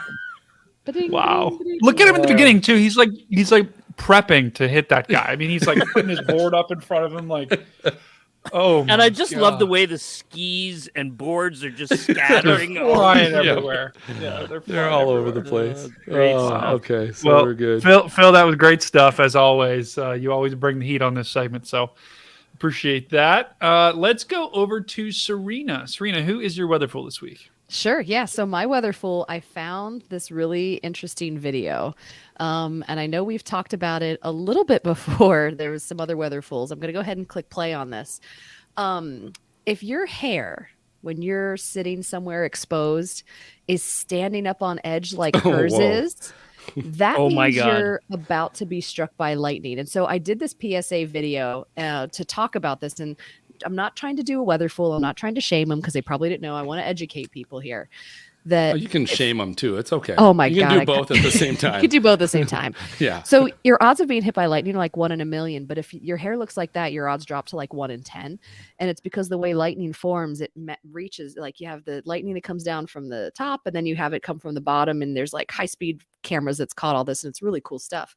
Ba-ding, Wow. ba-ding, ba-ding. Look at him at the beginning too. He's like prepping to hit that guy. I mean, he's like putting his board up in front of him, like, oh. And I just love the God. way the skis and boards are just scattering. flying Yeah. everywhere. Yeah, They're flying all over the everywhere. place. Great stuff. Okay, so Well, we're good. Phil, that was great stuff as always. You always bring the heat on this segment, so appreciate that. Let's go over to Serena. Serena, who is your weather fool this week? Sure. Yeah. So my weather fool, I found this really interesting video. And I know we've talked about it a little bit before. There was some other weather fools. I'm going to go ahead and click play on this. If your hair, when you're sitting somewhere exposed, is standing up on edge like hers whoa. is, that Oh my means God. you're about to be struck by lightning. And so I did this PSA video to talk about this. And I'm not trying to do a weather fool. I'm not trying to shame them because they probably didn't know. I want to educate people here. That You can shame them too. It's okay. Oh my you God, can I do both at the same you time. could do both at the same time. Yeah. So your odds of being hit by lightning are like 1 in a million. But if your hair looks like that, your odds drop to like 1 in 10. And it's because the way lightning forms, it reaches, like you have the lightning that comes down from the top and then you have it come from the bottom. And there's like high speed cameras that's caught all this. And it's really cool stuff.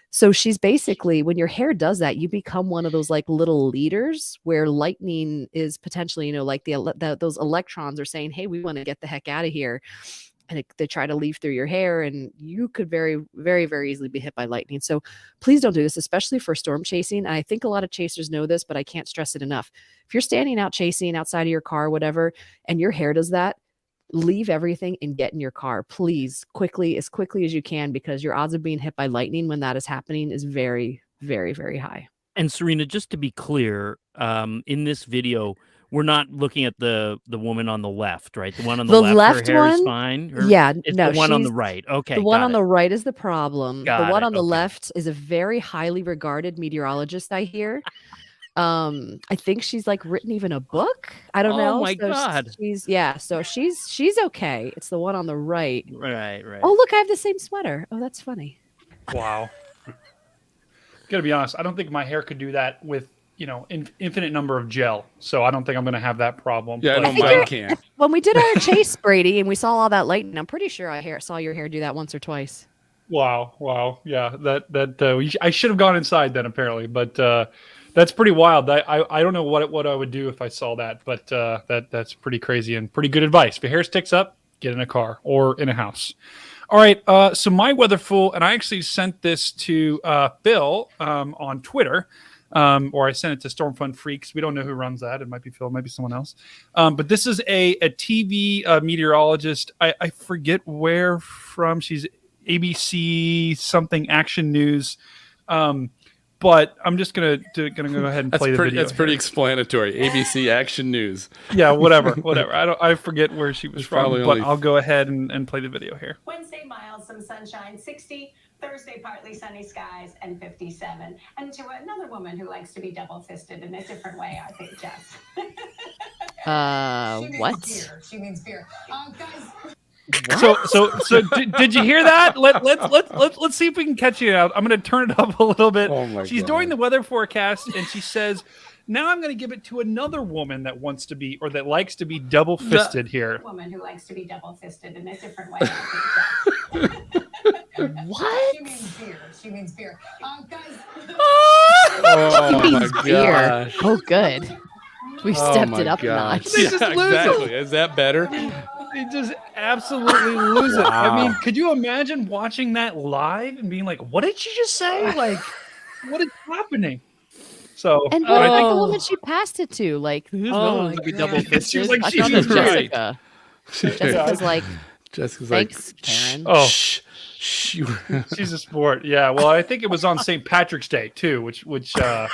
So she's basically, when your hair does that, you become one of those like little leaders where lightning is potentially, like those electrons are saying, hey, we want to get the heck out of here. And they try to leave through your hair, and you could very, very, very easily be hit by lightning. So please don't do this, especially for storm chasing. And I think a lot of chasers know this, but I can't stress it enough. If you're standing out chasing outside of your car, whatever, and your hair does that, leave everything and get in your car, please, as quickly as you can, because your odds of being hit by lightning when that is happening is very, very, very high. And Serena, just to be clear, in this video, we're not looking at the woman on the left, right? The one on the, The left, left her hair is one? fine. Yeah, it's no, the one on the she's- right. Okay, The one got on it. the right is the problem. Got the one it, on the okay. left is a very highly regarded meteorologist, I hear. I think she's like written even a book. I don't know. Oh my So God. she's okay. It's the one on the right. Right. Oh, look, I have the same sweater. Oh, that's funny. Wow. Gotta be honest, I don't think my hair could do that with infinite number of gel. So I don't think I'm gonna have that problem. Yeah, I know But, mine can't. When we did our chase, Brady, and we saw all that lightning, I'm pretty sure I saw your hair do that once or twice. Wow, yeah, I should have gone inside then apparently, but that's pretty wild. I don't know what I would do if I saw that, but that's pretty crazy and pretty good advice. If your hair sticks up, get in a car or in a house. All right, so my weather fool, and I actually sent this to Phil on Twitter, or I sent it to Stormfront Freaks. We don't know who runs that. It might be Phil, it might be someone else. But this is a TV meteorologist. I forget where from. She's ABC something Action News. But I'm just gonna go ahead and play the video. That's pretty explanatory. ABC Action News. Yeah, whatever. I forget where she was from, but only... I'll go ahead and play the video here. Wednesday, mild, some sunshine, 60. Thursday, partly sunny skies, and 57. And to another woman who likes to be double-fisted in a different way, I think, Jess. What? She means beer. Guys. So did you hear that? Let's see if we can catch you out. I'm going to turn it up a little bit. Oh my She's God. doing the weather forecast, and she says, "Now I'm going to give it to another woman that wants to be or that likes to be double fisted here." Woman who likes to be double-fisted in a different way, I think, Jess. What? She means beer. Guys. Oh my Beer. gosh. Oh, good. We stepped it up a gosh. notch. They just Yeah, lose it. exactly. Is that better? They just absolutely lose it. I mean, could you imagine watching that live and being like, "What did she just say? Like, what is happening?" So, And what about the woman she passed it to? Like, who's Oh, going to be God. double fisted? She was like, I thought she's it was right. Jessica. Jessica's like, Jessica's thanks, like, Karen. Oh. shh. she's a sport. Yeah. Well, I think it was on St. Patrick's Day too, which is awesome.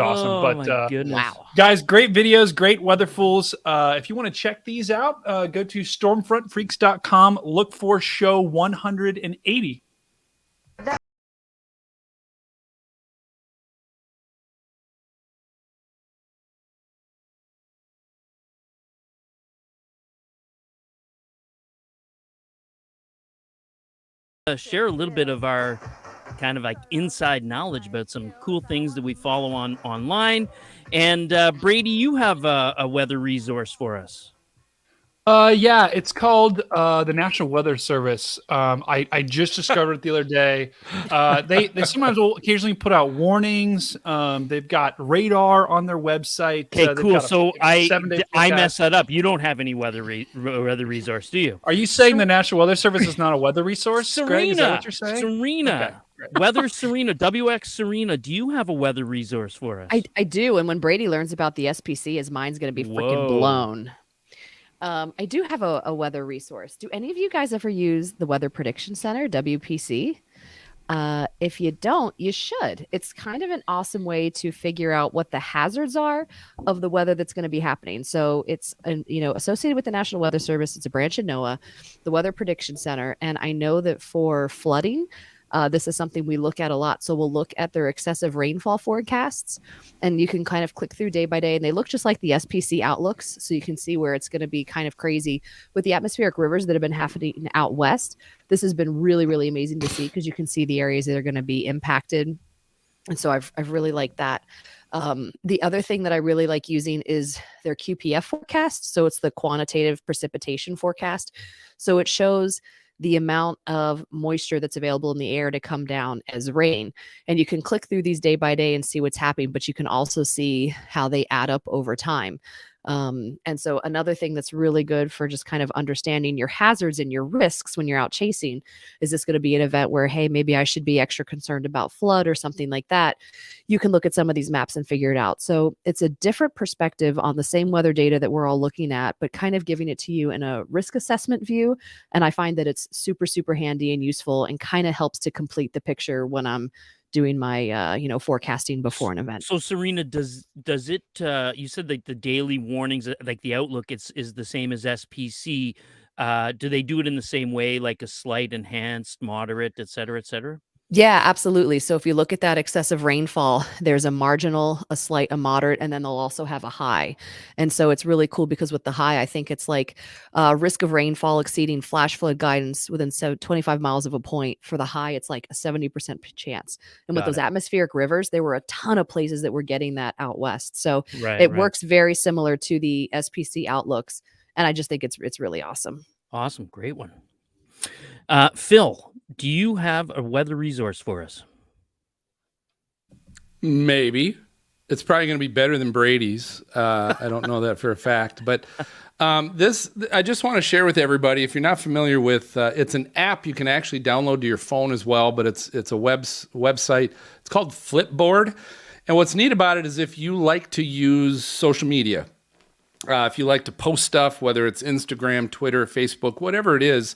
Oh, but my goodness. Wow. guys, great videos, great weather fools. If you want to check these out, go to stormfrontfreaks.com. Look for show 180. Share a little bit of our kind of like inside knowledge about some cool things that we follow online. And Brady, you have a weather resource for us. Yeah, it's called the National Weather Service. I just discovered it the other day. They sometimes will occasionally put out warnings. They've got radar on their website. Okay, They've cool. got a So 7-day I forecast. messed that up. You don't have any weather resource, do you? Are you saying the National Weather Service is not a weather resource? Greg, is that what you're saying? Serena. Okay, great. Weather Serena, WX Serena. Do you have a weather resource for us? I do. And when Brady learns about the SPC, his mind's going to be freaking Whoa. blown. I do have a weather resource. Do any of you guys ever use the Weather Prediction Center, WPC? If you don't, you should. It's kind of an awesome way to figure out what the hazards are of the weather that's going to be happening. So it's associated with the National Weather Service. It's a branch of NOAA, the Weather Prediction Center. And I know that for flooding, this is something we look at a lot. So we'll look at their excessive rainfall forecasts, and you can kind of click through day by day, and they look just like the SPC outlooks. So you can see where it's going to be kind of crazy with the atmospheric rivers that have been happening out west. This has been really, really amazing to see because you can see the areas that are going to be impacted. And so I've really liked that. The other thing that I really like using is their QPF forecast. So it's the quantitative precipitation forecast. So it shows the amount of moisture that's available in the air to come down as rain. And you can click through these day by day and see what's happening, but you can also see how they add up over time. And so another thing that's really good for just kind of understanding your hazards and your risks when you're out chasing, is this going to be an event where, hey, maybe I should be extra concerned about flood or something like that? You can look at some of these maps and figure it out. So it's a different perspective on the same weather data that we're all looking at, but kind of giving it to you in a risk assessment view. And I find that it's super, super handy and useful and kind of helps to complete the picture when I'm doing my forecasting before an event. So Serena, does it? You said like the daily warnings, like the outlook, is the same as SPC. Do they do it in the same way, like a slight, enhanced, moderate, et cetera, et cetera? Yeah, absolutely. So if you look at that excessive rainfall, there's a marginal, a slight, a moderate, and then they'll also have a high. And so it's really cool because with the high, I think it's like risk of rainfall exceeding flash flood guidance within 25 miles of a point. For the high, it's like a 70% chance. And with Got those it. atmospheric rivers, there were a ton of places that were getting that out west. So Right, it right. works very similar to the SPC outlooks. And I just think it's really awesome. Awesome. Great one. Phil, do you have a weather resource for us? Maybe. It's probably going to be better than Brady's. I don't know that for a fact, but this I just want to share with everybody. If you're not familiar with, it's an app you can actually download to your phone as well, but it's a website. It's called Flipboard, and what's neat about it is if you like to use social media, if you like to post stuff, whether it's Instagram, Twitter, Facebook, whatever it is,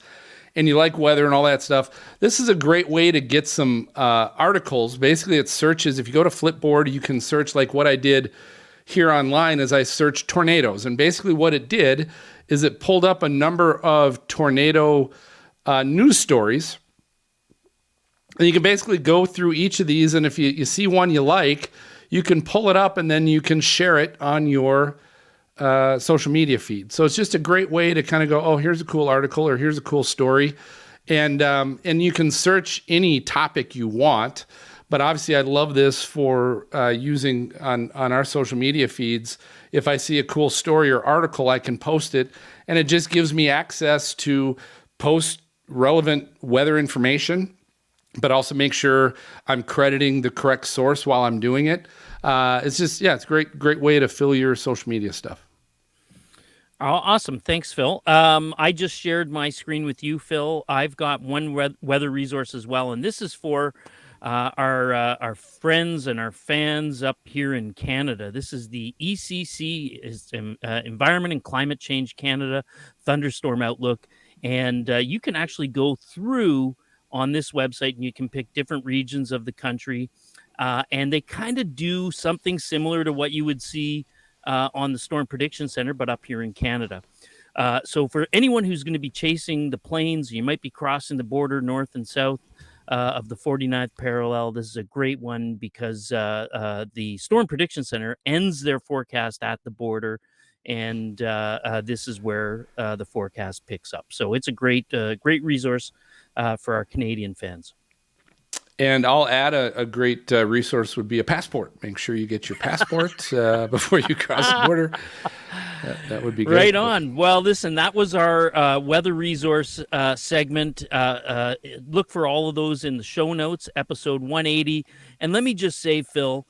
and you like weather and all that stuff, this is a great way to get some articles. Basically, it searches. If you go to Flipboard, you can search like what I did here online as I searched tornadoes. And basically what it did is it pulled up a number of tornado news stories. And you can basically go through each of these. And if you see one you like, you can pull it up and then you can share it on your social media feed. So it's just a great way to kind of go, oh, here's a cool article or here's a cool story. And you can search any topic you want. But obviously, I love this for using on our social media feeds. If I see a cool story or article, I can post it. And it just gives me access to post relevant weather information, but also make sure I'm crediting the correct source while I'm doing it. It's just, it's a great way to fill your social media stuff. Awesome. Thanks, Phil. I just shared my screen with you, Phil. I've got one weather resource as well, and this is for our friends and our fans up here in Canada. This is the ECC, Environment and Climate Change Canada Thunderstorm Outlook, and you can actually go through on this website, and you can pick different regions of the country, and they kind of do something similar to what you would see on the Storm Prediction Center, but up here in Canada. So for anyone who's going to be chasing the plains, you might be crossing the border north and south of the 49th parallel. This is a great one because the Storm Prediction Center ends their forecast at the border, and this is where the forecast picks up. So it's a great resource for our Canadian fans. And I'll add a great resource would be a passport. Make sure you get your passport before you cross the border. That would be great. Right on. Well, listen, that was our weather resource segment. Look for all of those in the show notes, episode 180. And let me just say, Phil,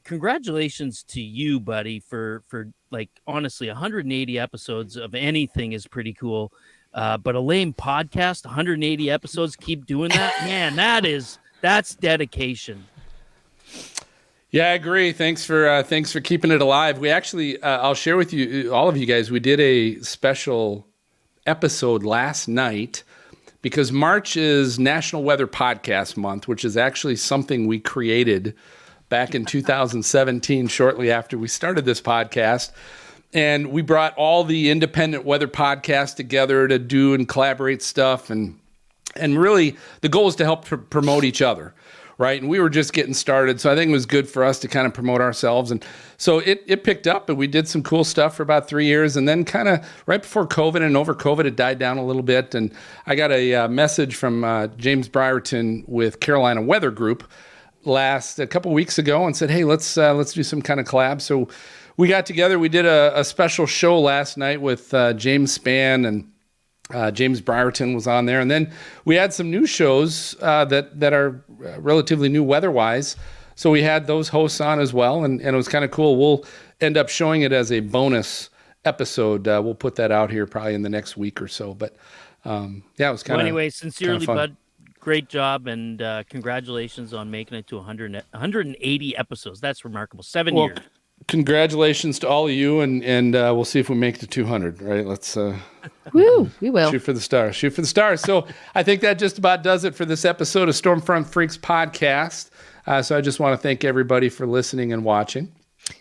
congratulations to you, buddy, for like, honestly, 180 episodes of anything is pretty cool. But a lame podcast, 180 episodes, keep doing that. Man, that's dedication. Yeah, I agree. Thanks for keeping it alive. We actually, I'll share with you, all of you guys, we did a special episode last night because March is National Weather Podcast Month, which is actually something we created back in 2017, shortly after we started this podcast. And we brought all the independent weather podcasts together to do and collaborate stuff. And really, the goal is to help promote each other, right? And we were just getting started. So I think it was good for us to kind of promote ourselves. And so it picked up, and we did some cool stuff for about 3 years. And then kind of right before COVID and over COVID, it died down a little bit. And I got a message from James Brierton with Carolina Weather Group a couple weeks ago and said, hey, let's do some kind of collab. So we got together. We did a special show last night with James Spann, and James Brierton was on there. And then we had some new shows that are relatively new weather-wise. So we had those hosts on as well, and it was kind of cool. We'll end up showing it as a bonus episode. We'll put that out here probably in the next week or so. But it was kind of anyway, sincerely, fun. Bud, great job, and congratulations on making it to 180 episodes. That's remarkable. 7 years. Congratulations to all of you, and we'll see if we make it to 200. Right? Let's Woo, we will shoot for the stars. Shoot for the stars. So I think that just about does it for this episode of Stormfront Freaks podcast. So I just want to thank everybody for listening and watching.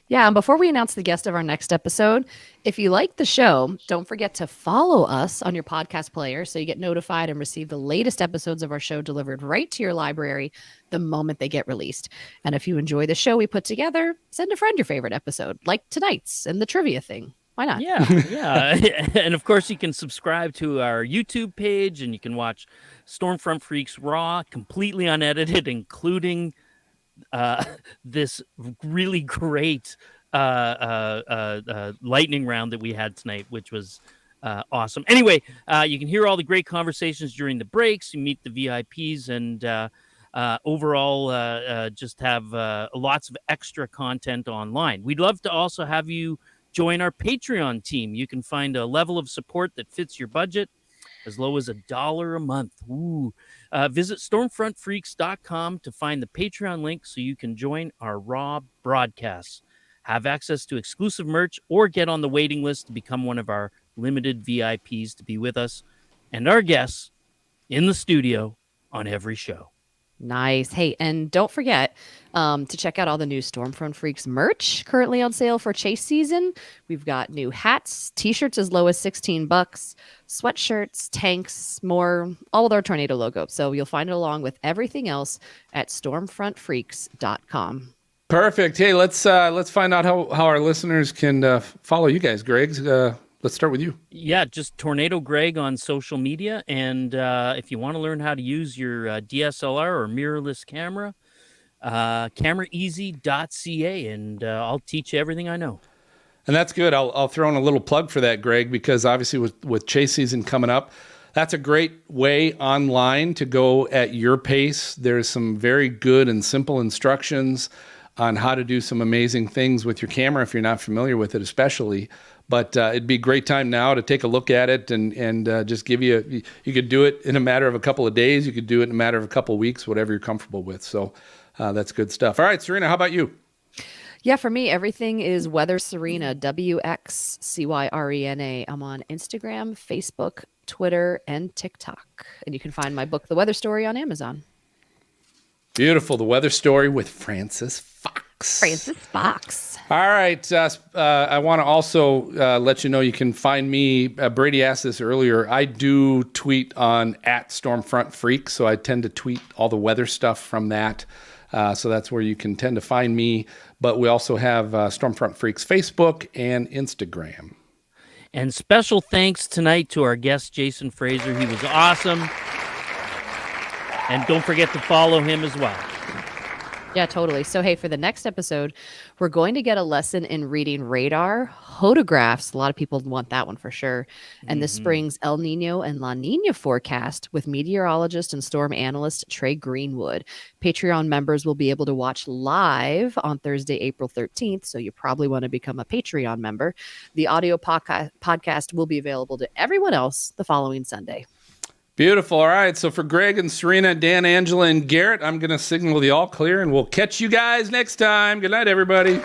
Yeah, and before we announce the guest of our next episode, if you like the show, don't forget to follow us on your podcast player so you get notified and receive the latest episodes of our show delivered right to your library the moment they get released. And if you enjoy the show we put together, send a friend your favorite episode, like tonight's and the trivia thing. Why not? Yeah. And of course, you can subscribe to our YouTube page and you can watch Stormfront Freaks Raw, completely unedited, including this really great lightning round that we had tonight, which was awesome. Anyway, you can hear all the great conversations during the breaks. You meet the VIPs and overall just have lots of extra content online. We'd love to also have you join our Patreon team. You can find a level of support that fits your budget as low as $1 a month. Ooh. Visit stormfrontfreaks.com to find the Patreon link so you can join our Raw broadcasts, have access to exclusive merch, or get on the waiting list to become one of our limited VIPs to be with us and our guests in the studio on every show. Nice. Hey, and don't forget to check out all the new Stormfront Freaks merch currently on sale for chase season. We've got new hats, t-shirts as low as $16, sweatshirts, tanks, more, all with our tornado logo. So you'll find it along with everything else at stormfrontfreaks.com. Perfect. Hey, let's find out how our listeners can follow you guys, Greg. Let's start with you. Yeah, just Tornado Greg on social media. And if you want to learn how to use your DSLR or mirrorless camera, cameraeasy.ca, and I'll teach you everything I know. And that's good. I'll throw in a little plug for that, Greg, because obviously with chase season coming up, that's a great way online to go at your pace. There's some very good and simple instructions on how to do some amazing things with your camera if you're not familiar with it, especially. But it'd be a great time now to take a look at it and just give you could do it in a matter of a couple of days. You could do it in a matter of a couple of weeks, whatever you're comfortable with. So that's good stuff. All right, Serena, how about you? Yeah, for me, everything is Weather Serena, WXCYRENA. I'm on Instagram, Facebook, Twitter, and TikTok. And you can find my book, The Weather Story, on Amazon. Beautiful. The Weather Story with Francis Fox. Francis Fox. All right. I want to also let you know you can find me. Brady asked this earlier. I do tweet on @StormfrontFreak, so I tend to tweet all the weather stuff from that. So that's where you can tend to find me. But we also have Stormfront Freaks Facebook and Instagram. And special thanks tonight to our guest, Jason Frazer. He was awesome. And don't forget to follow him as well. Yeah, totally. So, hey, for the next episode, we're going to get a lesson in reading radar, photographs. A lot of people want that one for sure. And this spring's El Nino and La Nina forecast with meteorologist and storm analyst Trey Greenwood. Patreon members will be able to watch live on Thursday, April 13th. So you probably want to become a Patreon member. The audio podcast will be available to everyone else the following Sunday. Beautiful. All right. So for Greg and Serena, Dan, Angela, and Garrett, I'm going to signal the all clear, and we'll catch you guys next time. Good night, everybody.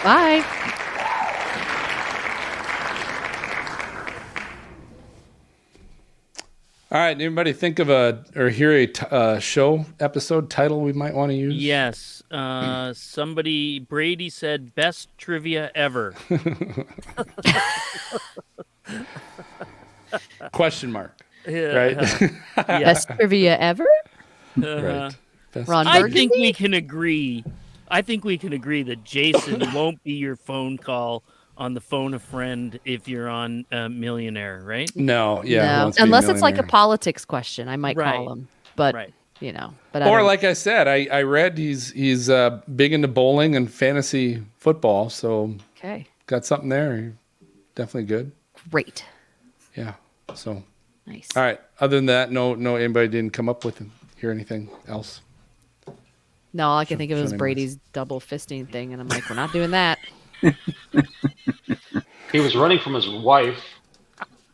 Bye. All right. Anybody think of or hear a show episode title we might want to use? Yes. Somebody, Brady said, best trivia ever. Question mark. Yeah. Right? Best trivia ever? Right. Best Ron I Burgundy? think we can agree. That Jason won't be your phone call on the phone a friend if you're on Millionaire, right? No. Yeah. No. who wants to be Unless it's like a millionaire? politics question, I might Right. call him. But Right. you know, but I Or don't- like I said, I read he's big into bowling and fantasy football, so okay, got something there. Definitely good. great, Yeah. So nice. all right. Other than that, no, anybody didn't come up with hear anything else. No, all I can think of is shouldn't Brady's double fisting thing, and I'm like, we're not doing that. He was running from his wife.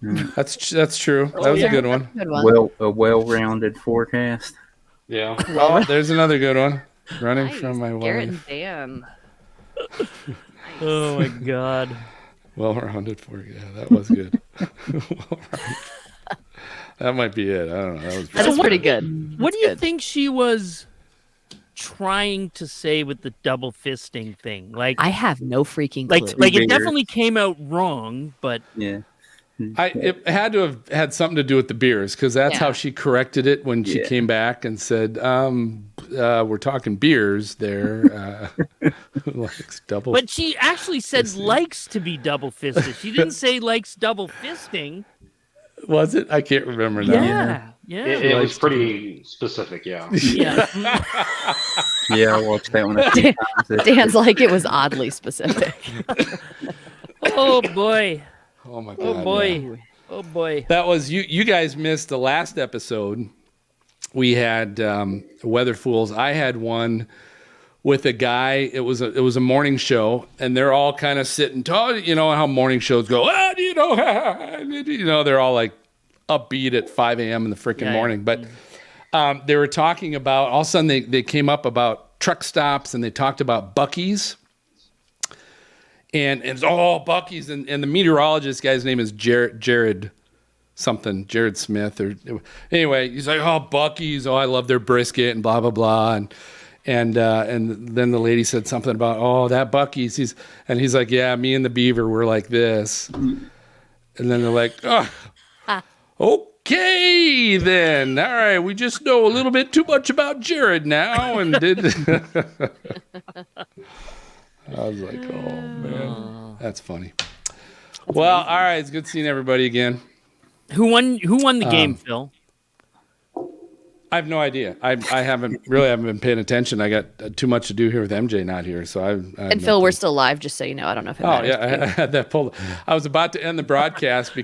That's true. That was yeah. a good one. Good one. A well-rounded forecast. Yeah. Oh, there's another good one. Running Nice. from my Garrett wife. and Dan. Oh my God. Well-rounded for you. Yeah, that was good. Well-rounded. That might be it. I don't know. That was That is pretty good. What do you think she was trying to say with the double fisting thing? Like, I have no freaking like, clue. like it Beers. definitely came out wrong, but Yeah. It had to have had something to do with the beers, because that's how Yeah. she corrected it when she Yeah. came back and said, we're talking beers there. Likes double. but she actually said Fisting. likes to be double fisted. She didn't say likes double fisting. Was it? I can't remember now. Yeah. It was pretty specific, yeah. Yeah. Yeah, I watched that one a few times. Dan's like, it was oddly specific. Oh boy. Oh my god. Oh boy. yeah. Oh boy. That was you guys missed the last episode. We had Weather Fools. I had one with a guy. It was a morning show, and they're all kind of sitting talking. You know how morning shows go. They're all like upbeat at 5 a.m. in the freaking morning. But they were talking about. All of a sudden, they came up about truck stops, and they talked about Buc-ee's. And it's all Buc-ee's, and the meteorologist guy's name is Jared Smith, or anyway, he's like, oh, Buc-ee's, oh, I love their brisket and blah blah blah, and then the lady said something about, oh, that Buc-ee's, he's like, yeah, me and the Beaver were like this, and then they're like, oh, okay, then, all right, we just know a little bit too much about Jared now, and did. I was like, oh man, that's funny. Well, all right, it's good seeing everybody again. Who won the game, Phil? I have no idea. I haven't been paying attention. I got too much to do here with MJ not here, so And Phil, we're still live, just so you know. I don't know if it Oh matters. yeah, I had that pulled. I was about to end the broadcast because